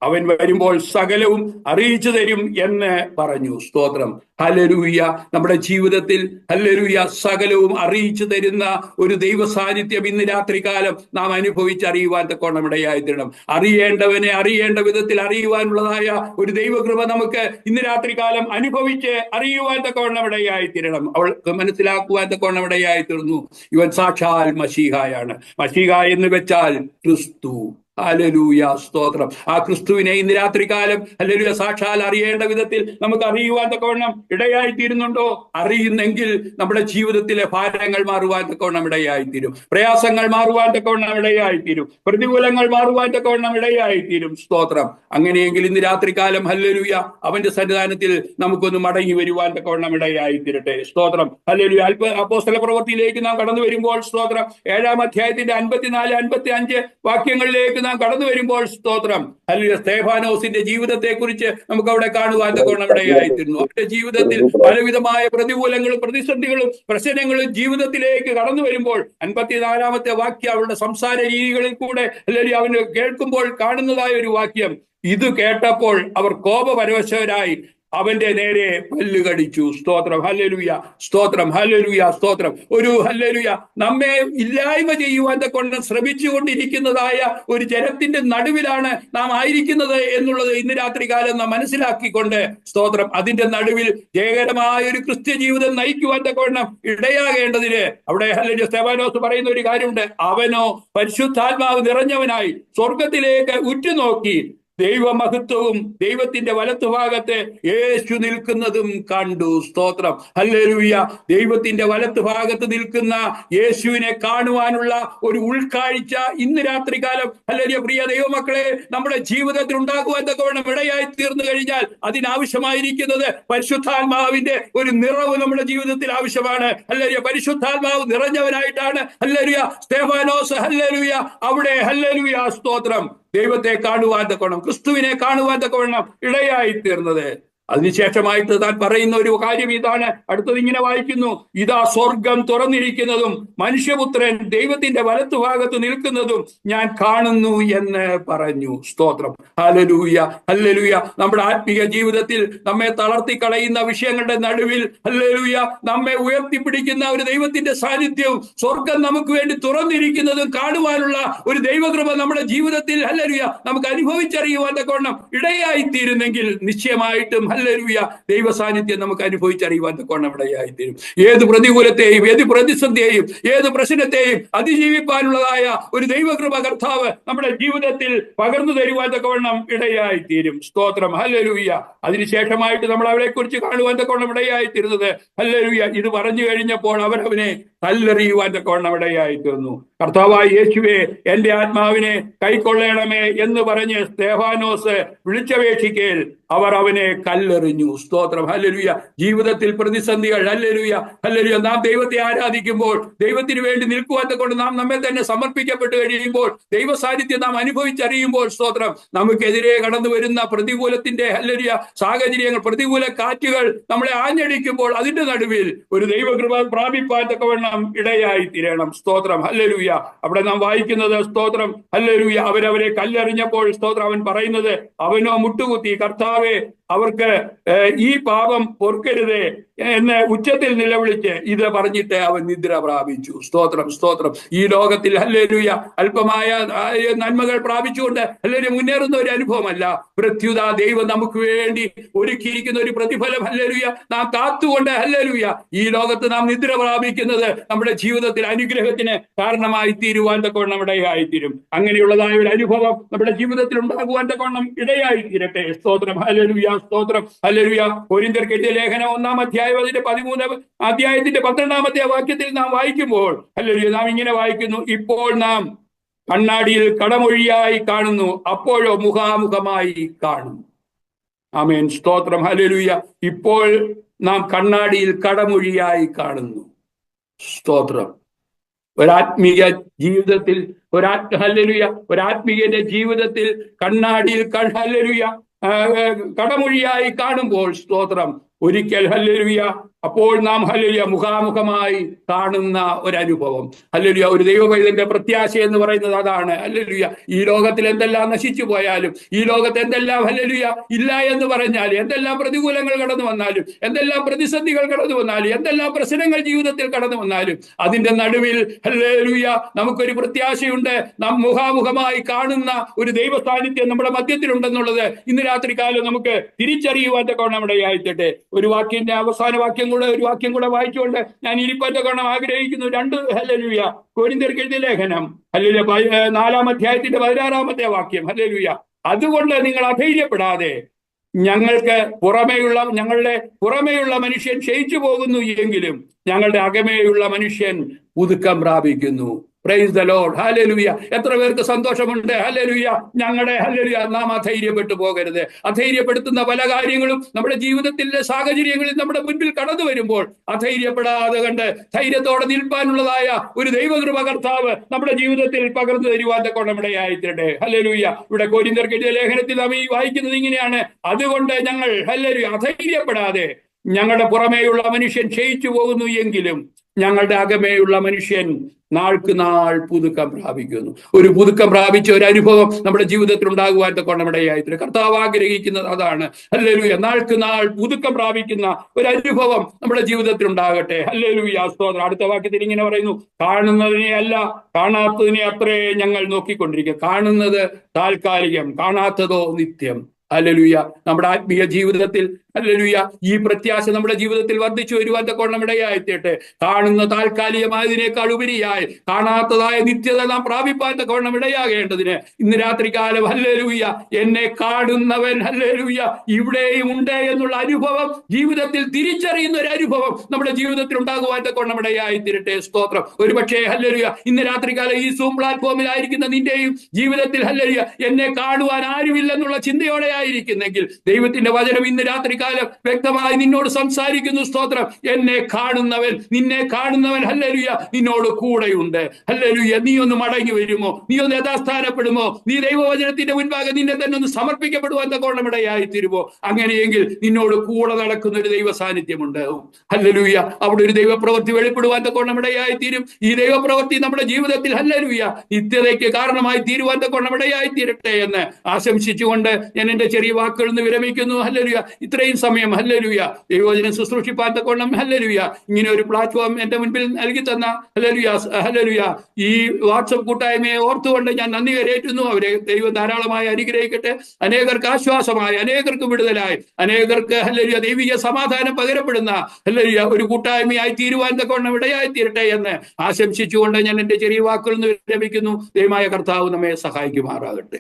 അവൻ വരുമ്പോൾ സകലവും അറിയിച്ചു തരും എന്ന് പറഞ്ഞു. സ്തോത്രം. ഹല്ലേലൂയ. നമ്മുടെ ജീവിതത്തിൽ ഹല്ലേലൂയ സകലവും അറിയിച്ചു തരുന്ന ഒരു ദൈവ സാന്നിധ്യം ഇന്ന് രാത്രികാലം നാം അനുഭവിച്ചറിയുവാൻ തക്കോണം ഇടയായി തീരണം. അറിയേണ്ടവനെ അറിയേണ്ട വിധത്തിൽ അറിയുവാനുള്ളതായ ഒരു ദൈവകൃപ നമുക്ക് ഇന്ന് രാത്രികാലം അനുഭവിച്ച് അറിയുവാൻ തക്കോണം ഇടയായി തീരണം. അവൾക്ക് മനസ്സിലാക്കുവാൻ തക്കോണം ഇടയായി തീർന്നു, ഇവൻ സാക്ഷാൽ മശീഹായാണ്. മശീഹ എന്ന് വെച്ചാൽ ക്രിസ്തു. ഹല്ലേലൂയ, സ്തോത്രം. ആ ക്രിസ്തുവിനെ ഇന്ന് രാത്രികാലം ഹല്ലേലൂയ സാക്ഷാൽ അറിയേണ്ട വിധത്തിൽ നമുക്ക് അറിയുവാൻ തക്കവണ്ണം ഇടയായിത്തീരുന്നുണ്ടോ? അറിയുന്നെങ്കിൽ നമ്മുടെ ജീവിതത്തിലെ ഭാരങ്ങൾ മാറുവാൻ തക്കവണ്ണം ഇടയായിത്തീരും, പ്രയാസങ്ങൾ മാറുവാൻ തക്കവണ്ണം ഇടയായിത്തീരും, പ്രതികൂലങ്ങൾ മാറുവാൻ തക്കവണ്ണം ഇടയായിത്തീരും. സ്തോത്രം. അങ്ങനെയെങ്കിൽ ഇന്ന് രാത്രികാലം ഹല്ലേലൂയ അവന്റെ സന്നിധാനത്തിൽ നമുക്കൊന്ന് മടങ്ങി വരുവാൻ തക്കവണ്ണം ഇടയായിത്തീരട്ടെ. സ്തോത്രം. ഹല്ലേലൂയ. അപ്പോസ്തല പ്രവൃത്തിയിലേക്ക് നാം കടന്നു വരുമ്പോൾ സ്തോത്രം 7-ാം അധ്യായത്തിന്റെ 54-55 വാക്യങ്ങളിലേക്ക് നാം കടന്നു വരുമ്പോൾ സ്തോത്രം ഹല്ലേലൂയ സ്തെഫാനോസിന്റെ ജീവിതത്തെ കുറിച്ച് നമുക്ക് അവിടെ കാണുവാൻ തക്കവണ്ണം ഇടയായിത്തീരുന്നു. അവരുടെ ജീവിതത്തിൽ പലവിധമായ പ്രതികൂലങ്ങളും പ്രതിസന്ധികളും പ്രശ്നങ്ങളും ജീവിതത്തിലേക്ക് കടന്നു വരുമ്പോൾ 54-ാമത്തെ വാക്യം അവരുടെ സംസാര രീതികളിൽ കൂടെ ഹല്ലേലൂയ അവന് കേൾക്കുമ്പോൾ കാണുന്നതായ ഒരു വാക്യം, ഇത് കേട്ടപ്പോൾ അവർ കോപപരവശരായി അവന്റെ നേരെ പല്ല് കടിച്ചു. സ്തോത്രം. ഹല്ലേലൂയ, സ്തോത്രം. ഹല്ലേലൂയ, സ്തോത്രം. ഒരു ഹല്ലേലൂയ നമ്മെ ഇല്ലായ്മ ചെയ്യുവാൻ കൊണ്ട് ശ്രമിച്ചുകൊണ്ടിരിക്കുന്നതായ ഒരു ജനത്തിന്റെ നടുവിലാണ് നാം ആയിരിക്കുന്നത് എന്നുള്ളത് ഇന്ന് രാത്രികാലം നാം മനസ്സിലാക്കിക്കൊണ്ട് സ്തോത്രം അതിന്റെ നടുവിൽ ജയകരമായ ഒരു ക്രിസ്ത്യ ജീവിതം നയിക്കുവാൻ തക്കവണ്ണം ഇടയാകേണ്ടതിന് അവിടെ ഹല്ലേലൂയ സ്തെഫാനോസ് പറയുന്ന ഒരു കാര്യമുണ്ട്. അവനോ പരിശുദ്ധാത്മാവ് നിറഞ്ഞവനായി സ്വർഗത്തിലേക്ക് ഉറ്റുനോക്കി ദൈവമഹത്വവും ദൈവത്തിന്റെ വലത്തുഭാഗത്ത് യേശു നിൽക്കുന്നതും കണ്ടു. സ്തോത്രം. ഹല്ലേലൂയ. ദൈവത്തിന്റെ വലത്തുഭാഗത്ത് നിൽക്കുന്ന യേശുവിനെ കാണുവാനുള്ള ഒരു ഉൾക്കാഴ്ച ഇന്ന് രാത്രികാലം ഹല്ലേലൂയ പ്രിയ ദൈവമക്കളെ നമ്മുടെ ജീവിതത്തിൽ ഉണ്ടാകുവാൻ തക്കവണ്ണം ഇടയായി തീർന്നു കഴിഞ്ഞാൽ അതിനാവശ്യമായിരിക്കുന്നത് പരിശുദ്ധാത്മാവിന്റെ ഒരു നിറവ് നമ്മുടെ ജീവിതത്തിൽ ആവശ്യമാണ്. ഹല്ലേലൂയ. പരിശുദ്ധാത്മാവ് നിറഞ്ഞവനായിട്ടാണ് ഹല്ലേലൂയ സ്തെഫാനോസ് ഹല്ലേലൂയ അവിടെ ഹല്ലേലൂയ സ്തോത്രം ദൈവത്തെ കാണുവാൻ തക്കവണ്ണം ക്രിസ്തുവിനെ കാണുവാൻ തക്കവണ്ണം ഇടയായി തീർന്നത്. അതിനുശേഷമായിട്ട് താൻ പറയുന്ന ഒരു കാര്യം ഇതാണ്. അടുത്തത് ഇങ്ങനെ വായിക്കുന്നു, ഇതാ സ്വർഗം തുറന്നിരിക്കുന്നതും മനുഷ്യപുത്രൻ ദൈവത്തിന്റെ വലത്തുഭാഗത്ത് നിൽക്കുന്നതും ഞാൻ കാണുന്നു എന്ന് പറഞ്ഞു. സ്തോത്രം. Hallelujah, hallelujah. നമ്മുടെ ആത്മീയ ജീവിതത്തിൽ നമ്മെ തളർത്തിക്കളയുന്ന വിഷയങ്ങളുടെ നടുവിൽ ഹല്ലേലൂയ നമ്മെ ഉയർത്തിപ്പിടിക്കുന്ന ഒരു ദൈവത്തിന്റെ സാന്നിധ്യവും സ്വർഗം നമുക്ക് വേണ്ടി തുറന്നിരിക്കുന്നതും കാണുവാനുള്ള ഒരു ദൈവകൃപ നമ്മുടെ ജീവിതത്തിൽ ഹല്ലേലൂയ നമുക്ക് അനുഭവിച്ചറിയുവാൻ തക്കവണ്ണം ഇടയായിത്തീരുന്നെങ്കിൽ നിശ്ചയമായിട്ടും ഹല്ലേലൂയ ദൈവ സാന്നിധ്യം നമുക്ക് അനുഭവിച്ചറിയുവാൻ തക്കവണ്ണം ഇടയായിത്തീരും. ഏത് പ്രതികൂലത്തെയും ഏത് പ്രതിസന്ധിയെയും ഏത് പ്രശ്നത്തെയും അതിജീവിപ്പാനുള്ളതായ ഒരു ദൈവകൃപ കർത്താവ് നമ്മുടെ ജീവിതത്തിൽ പകർന്നു തരുവാൻ തക്കവണ്ണം ഇടയായിത്തീരും. സ്തോത്രം. ഹല്ലേലൂയ. അതിനുശേഷമായിട്ട് നമ്മൾ അവരെ കുറിച്ച് കാണുവാൻ തക്കവണ്ണം ഇടയായിത്തീരുന്നത് ഹല്ലേലൂയ ഇത് പറഞ്ഞു കഴിഞ്ഞപ്പോൾ അവനെ കല്ലെറിയുവാൻ തക്കവണ്ണം ഇടയായിത്തീർന്നു. കർത്താവായ യേശുവേ എന്റെ ആത്മാവിനെ കൈക്കൊള്ളണമേ എന്ന് പറഞ്ഞ് സ്തെഫാനോസ് വിളിച്ചപേക്ഷിക്കൽ അവർ അവനെ കല്ലെറിഞ്ഞു. സ്തോത്രം. ഹല്ലേലൂയ. ജീവിതത്തിൽ പ്രതിസന്ധികൾ ഹല്ലേലൂയ ഹല്ലേലൂയ നാം ദൈവത്തെ ആരാധിക്കുമ്പോൾ ദൈവത്തിന് വേണ്ടി നിൽക്കുവാൻ കൊണ്ട് നാം നമ്മെ തന്നെ സമർപ്പിക്കപ്പെട്ട് കഴിയുമ്പോൾ ദൈവ സാന്നിധ്യം നാം അനുഭവിച്ചറിയുമ്പോൾ സ്തോത്രം നമുക്കെതിരെ കടന്നു വരുന്ന പ്രതികൂലത്തിന്റെ ഹല്ലേലൂയ സാഹചര്യങ്ങൾ പ്രതികൂല കാറ്റുകൾ നമ്മളെ ആഞ്ഞടിക്കുമ്പോൾ അതിന്റെ നടുവിൽ ഒരു ദൈവകൃപ പ്രാപിപ്പാൻ തക്കവണ്ണം ഇടയായി തീരണം. സ്തോത്രം. ഹല്ലേലൂയ. അവിടെ നാം വായിക്കുന്നത് സ്തോത്രം ഹല്ലേലൂയ അവരവരെ കല്ലെറിഞ്ഞപ്പോൾ സ്തോത്രം അവൻ പറയുന്നത് അവനോ മുട്ടുകുത്തി കർത്താവേ അവർക്ക് ഈ പാപം പൊറുക്കരുതേ എന്ന് ഉച്ചത്തിൽ നിലവിളിച്ച് ഇത് പറഞ്ഞിട്ട് അവൻ നിദ്ര പ്രാപിച്ചു. സ്തോത്രം. സ്തോത്രം. ഈ ലോകത്തിൽ ഹല്ലേലൂയ അല്പമായ നന്മകൾ പ്രാപിച്ചുകൊണ്ട് ഹല്ലേലൂയ മുന്നേറുന്ന ഒരു അനുഭവമല്ല. പ്രത്യുത ദൈവം നമുക്ക് വേണ്ടി ഒരുക്കിയിരിക്കുന്ന ഒരു പ്രതിഫലം ഹല്ലേലൂയ നാം കാത്തുകൊണ്ട് ഹല്ലേലൂയ ഈ ലോകത്ത് നാം നിദ്ര പ്രാപിക്കുന്നത് നമ്മുടെ ജീവിതത്തിൽ അനുഗ്രഹത്തിന് കാരണമായി തീരുവാൻ തക്കവണ്ണം ഇടയായിത്തീരും. അങ്ങനെയുള്ളതായ ഒരു അനുഭവം നമ്മുടെ ജീവിതത്തിൽ ഉണ്ടാകുവാൻ തക്കവണ്ണം ഇടയായിത്തീരട്ടെ. സ്തോത്രം. ഹല്ലേലൂയ. സ്തോത്രം. ഹല്ലേലൂയ. കൊരിന്ത്യർക്ക് എഴുതിയ ലേഖനം 1-ാം അധ്യായം അതിന്റെ 13-ാം അധ്യായത്തിന്റെ 12-ാമത്തെ വാക്യത്തിൽ നാം വായിക്കുമ്പോൾ ഹല്ലേലൂയ നാം ഇങ്ങനെ വായിക്കുന്നു, ഇപ്പോൾ നാം കണ്ണാടിയിൽ കടമൊഴിയായി കാണുന്നു, അപ്പോഴോ മുഖാമുഖമായി കാണും. ആമേൻ. സ്തോത്രം. ഹല്ലേലൂയ. ഇപ്പോൾ നാം കണ്ണാടിയിൽ കടമൊഴിയായി കാണുന്നു. സ്തോത്രം. ഒരാത്മീയ ജീവിതത്തിൽ ഹല്ലേലൂയ ഒരാത്മീയന്റെ ജീവിതത്തിൽ കണ്ണാടിയിൽ ഹല്ലേലൂയ കടമൊഴിയായി കാണുമ്പോൾ സ്തോത്രം ഒരിക്കൽ ഹല്ലേലൂയ അപ്പോൾ നാം ഹല്ലേലൂയ മുഖാമുഖമായി കാണുന്ന ഒരനുഭവം. ഹല്ലേലൂയ ഒരു ദൈവപൈതന്റെ പ്രത്യാശ എന്ന് പറയുന്നത് അതാണ്. ഹല്ലേലൂയ ഈ ലോകത്തിൽ എന്തെല്ലാം നശിച്ചു പോയാലും ഈ ലോകത്ത് എന്തെല്ലാം ഹല്ലേലൂയ ഇല്ല എന്ന് പറഞ്ഞാൽ എന്തെല്ലാം പ്രതികൂലങ്ങൾ കടന്നു വന്നാലും എന്തെല്ലാം പ്രതിസന്ധികൾ കടന്നു വന്നാലും എന്തെല്ലാം പ്രശ്നങ്ങൾ ജീവിതത്തിൽ കടന്നു വന്നാലും അതിന്റെ നടുവിൽ ഹല്ലേലൂയ നമുക്കൊരു പ്രത്യാശയുണ്ട്. നാം മുഖാമുഖമായി കാണുന്ന ഒരു ദൈവ സാന്നിധ്യം നമ്മുടെ മധ്യത്തിലുണ്ടെന്നുള്ളത് ഇന്ന് രാത്രി കാലം നമുക്ക് തിരിച്ചറിയുവാൻ തക്കവണ്ണം ഇടയായിത്തീരട്ടെ. ഒരു വാക്യന്റെ അവസാന വാക്യം കൂടെ ഒരു വാക്യം കൂടെ വായിച്ചുകൊണ്ട് ഞാൻ ഇരിപ്പറ്റ കാണാൻ ആഗ്രഹിക്കുന്നു. 2 ഹല്ലേലൂയ കൊരിന്ത്യർക്ക് എഴുതിയ ലേഖനം ഹല്ലേലൂയ 4-ാം അധ്യായത്തിന്റെ 16-ാമത്തെ വാക്യം. ഹല്ലേലൂയ. അതുകൊണ്ട് നിങ്ങൾ അധൈര്യപ്പെടാതെ, ഞങ്ങളുടെ പുറമേയുള്ള മനുഷ്യൻ ക്ഷയിച്ചു പോകുന്നു എങ്കിലും ഞങ്ങളുടെ അകമേയുള്ള മനുഷ്യൻ പുതുക്കം പ്രാപിക്കുന്നു. Praise the Lord. ഹല്ലേലൂയ. എത്ര പേർക്ക് സന്തോഷമുണ്ട്. ഹല്ലേലൂയ. ഹല്ലേലൂയ, നാം അധൈര്യപ്പെട്ടു പോകരുത്. അധൈര്യപ്പെടുത്തുന്ന പല കാര്യങ്ങളും നമ്മുടെ ജീവിതത്തിലെ സാഹചര്യങ്ങളിൽ നമ്മുടെ മുൻപിൽ കടന്നു വരുമ്പോൾ അധൈര്യപ്പെടാതെ കണ്ട് ധൈര്യത്തോടെ നിൽപ്പാനുള്ളതായ ഒരു ദൈവകൃപ കർത്താവ് നമ്മുടെ ജീവിതത്തിൽ പകർന്നു തരുവാൻ കൊണ്ടമിടയായിത്തീരട്ടെ. ഹല്ലേലൂയ. ഇവിടെ കൊരിന്ത്യർക്ക് എഴുതിയ ലേഖനത്തിൽ നാം ഈ വായിക്കുന്നത് ഇങ്ങനെയാണ്: അതുകൊണ്ട് ഞങ്ങൾ ഹല്ലേലൂയ അധൈര്യപ്പെടാതെ, ഞങ്ങളുടെ പുറമേയുള്ള മനുഷ്യൻ ക്ഷയിച്ചു പോകുന്നു എങ്കിലും ഞങ്ങളുടെ അകമേയുള്ള മനുഷ്യൻ നാൾക്ക് നാൾ പുതുക്കം പ്രാപിക്കുന്നു. ഒരു പുതുക്കം പ്രാപിച്ച ഒരു അനുഭവം നമ്മുടെ ജീവിതത്തിൽ ഉണ്ടാകുവാൻ കൊണ്ടമിടയായിത്തീരും. കർത്താവ് ആഗ്രഹിക്കുന്നത് അതാണ്. ഹല്ലേലൂയ. നാൾക്ക് നാൾ പുതുക്കം പ്രാപിക്കുന്ന ഒരു അനുഭവം നമ്മുടെ ജീവിതത്തിൽ ഉണ്ടാകട്ടെ. ഹല്ലേലൂയ. സ്തോത്രം. അടുത്ത വാക്യത്തിൽ ഇങ്ങനെ പറയുന്നു: കാണുന്നതിനെ അല്ല, കാണാത്തതിനെ അത്രേ ഞങ്ങൾ നോക്കിക്കൊണ്ടിരിക്കുക. കാണുന്നത് താൽക്കാലികം, കാണാത്തതോ നിത്യം. ഹല്ലേലൂയ. നമ്മുടെ ആത്മീയ ജീവിതത്തിൽ ഹല്ലേലൂയ ഈ പ്രത്യാശ നമ്മുടെ ജീവിതത്തിൽ വർദ്ധിച്ചു വരുവാൻ കൊണ്ടമിടയായിത്തീരട്ടെ. കാണുന്ന താൽക്കാലികമായതിനേക്കാൾ ഉപരിയായി കാണാത്തതായ നിത്യത നാം പ്രാപിപ്പാൻ കൊണ്ടമിടയാകേണ്ടതിന് ഇന്ന് രാത്രികാലം ഹല്ലേലൂയ എന്നെ കാണുന്നവൻ ഹല്ലേലൂയ ഇവിടെയും ഉണ്ട് എന്നുള്ള അനുഭവം, ജീവിതത്തിൽ തിരിച്ചറിയുന്ന ഒരു അനുഭവം നമ്മുടെ ജീവിതത്തിൽ ഉണ്ടാകുവാൻ കൊണ്ടമിടയായിത്തീരട്ടെ. സ്തോത്രം. ഒരുപക്ഷേ ഹല്ലേലൂയ ഇന്ന് രാത്രികാലം ഈ സൂം പ്ലാറ്റ്ഫോമിലായിരിക്കുന്ന നിന്റെയും ജീവിതത്തിൽ ഹല്ലേലൂയ എന്നെ കാണുവാൻ ആരുമില്ലെന്നുള്ള ചിന്തയോടെ ആയിരിക്കുന്നെങ്കിൽ ദൈവത്തിന്റെ വചനം ഇന്ന് രാത്രികാലം വ്യക്തമായി നിന്നോട് സംസാരിക്കുന്നു. സ്തോത്രം. എന്നെ കാണുന്നവൻ, നിന്നെ കാണുന്നവൻ ഹല്ലേലൂയ നിന്നോട് കൂടെയുണ്ട്. ഹല്ലേലൂയ. നീ ഒന്ന് മടങ്ങി വരുമോ? നീ ഒന്ന് യഥാസ്ഥാനപ്പെടുമോ? നീ ദൈവവചനത്തിന്റെ മുൻപാകെ നിന്നെ തന്നെ ഒന്ന് സമർപ്പിക്കപ്പെടുവാൻ തക്കോണമിടയായി തീരുമോ? അങ്ങനെയെങ്കിൽ നിന്നോട് കൂടെ നടക്കുന്ന ഒരു ദൈവ സാന്നിധ്യമുണ്ട്. ഹല്ലേലൂയ. അവിടെ ഒരു ദൈവപ്രവൃത്തി വെളിപ്പെടുവാൻ തക്കോണമിടയായി തീരും. ഈ ദൈവപ്രവൃത്തി നമ്മുടെ ജീവിതത്തിൽ ഹല്ലേലൂയ നിത്യതയ്ക്ക് കാരണമായി തീരുവാൻ തക്കോണമിടയായി തീരട്ടെ എന്ന് ആശംസിച്ചുകൊണ്ട് ഞാൻ എന്റെ ചെറിയ വാക്കുകളിൽ നിന്ന് വിരമിക്കുന്നു. ഹല്ലേലൂയ. ഇത്രയും സമയം ഹല്ലേലൂയ ദൈവവചനം ശുശ്രൂഷിപ്പാൻ തക്കോണം ഹല്ലേലൂയ ഇങ്ങനെ ഒരു പ്ലാറ്റ്ഫോം എന്റെ മുൻപിൽ നൽകി തന്ന ഹല്ലേലൂയ ഈ വാട്സപ്പ് കൂട്ടായ്മയെ ഓർത്തുകൊണ്ട് ഞാൻ നന്ദി കരേറ്റുന്നു. അവരെ ദൈവം ധാരാളമായി അനുഗ്രഹിക്കട്ടെ. അനേകർക്ക് ആശ്വാസമായി, അനേകർക്ക് വിടുതലായി, അനേകർക്ക് ഹല്ലേലൂയ ദൈവിക സമാധാനം പകരപ്പെടുന്ന ഹല്ലേലൂയ ഒരു കൂട്ടായ്മയായി തീരുവാൻ തക്കോണം ഇടയായി തീരട്ടെ എന്ന് ആശംസിച്ചുകൊണ്ട് ഞാൻ എന്റെ ചെറിയ വാക്കുകളിൽ നിന്ന് വിരമിക്കുന്നു. ദൈവമായ കർത്താവ് നമ്മെ സഹായിക്കുമാറാകട്ടെ.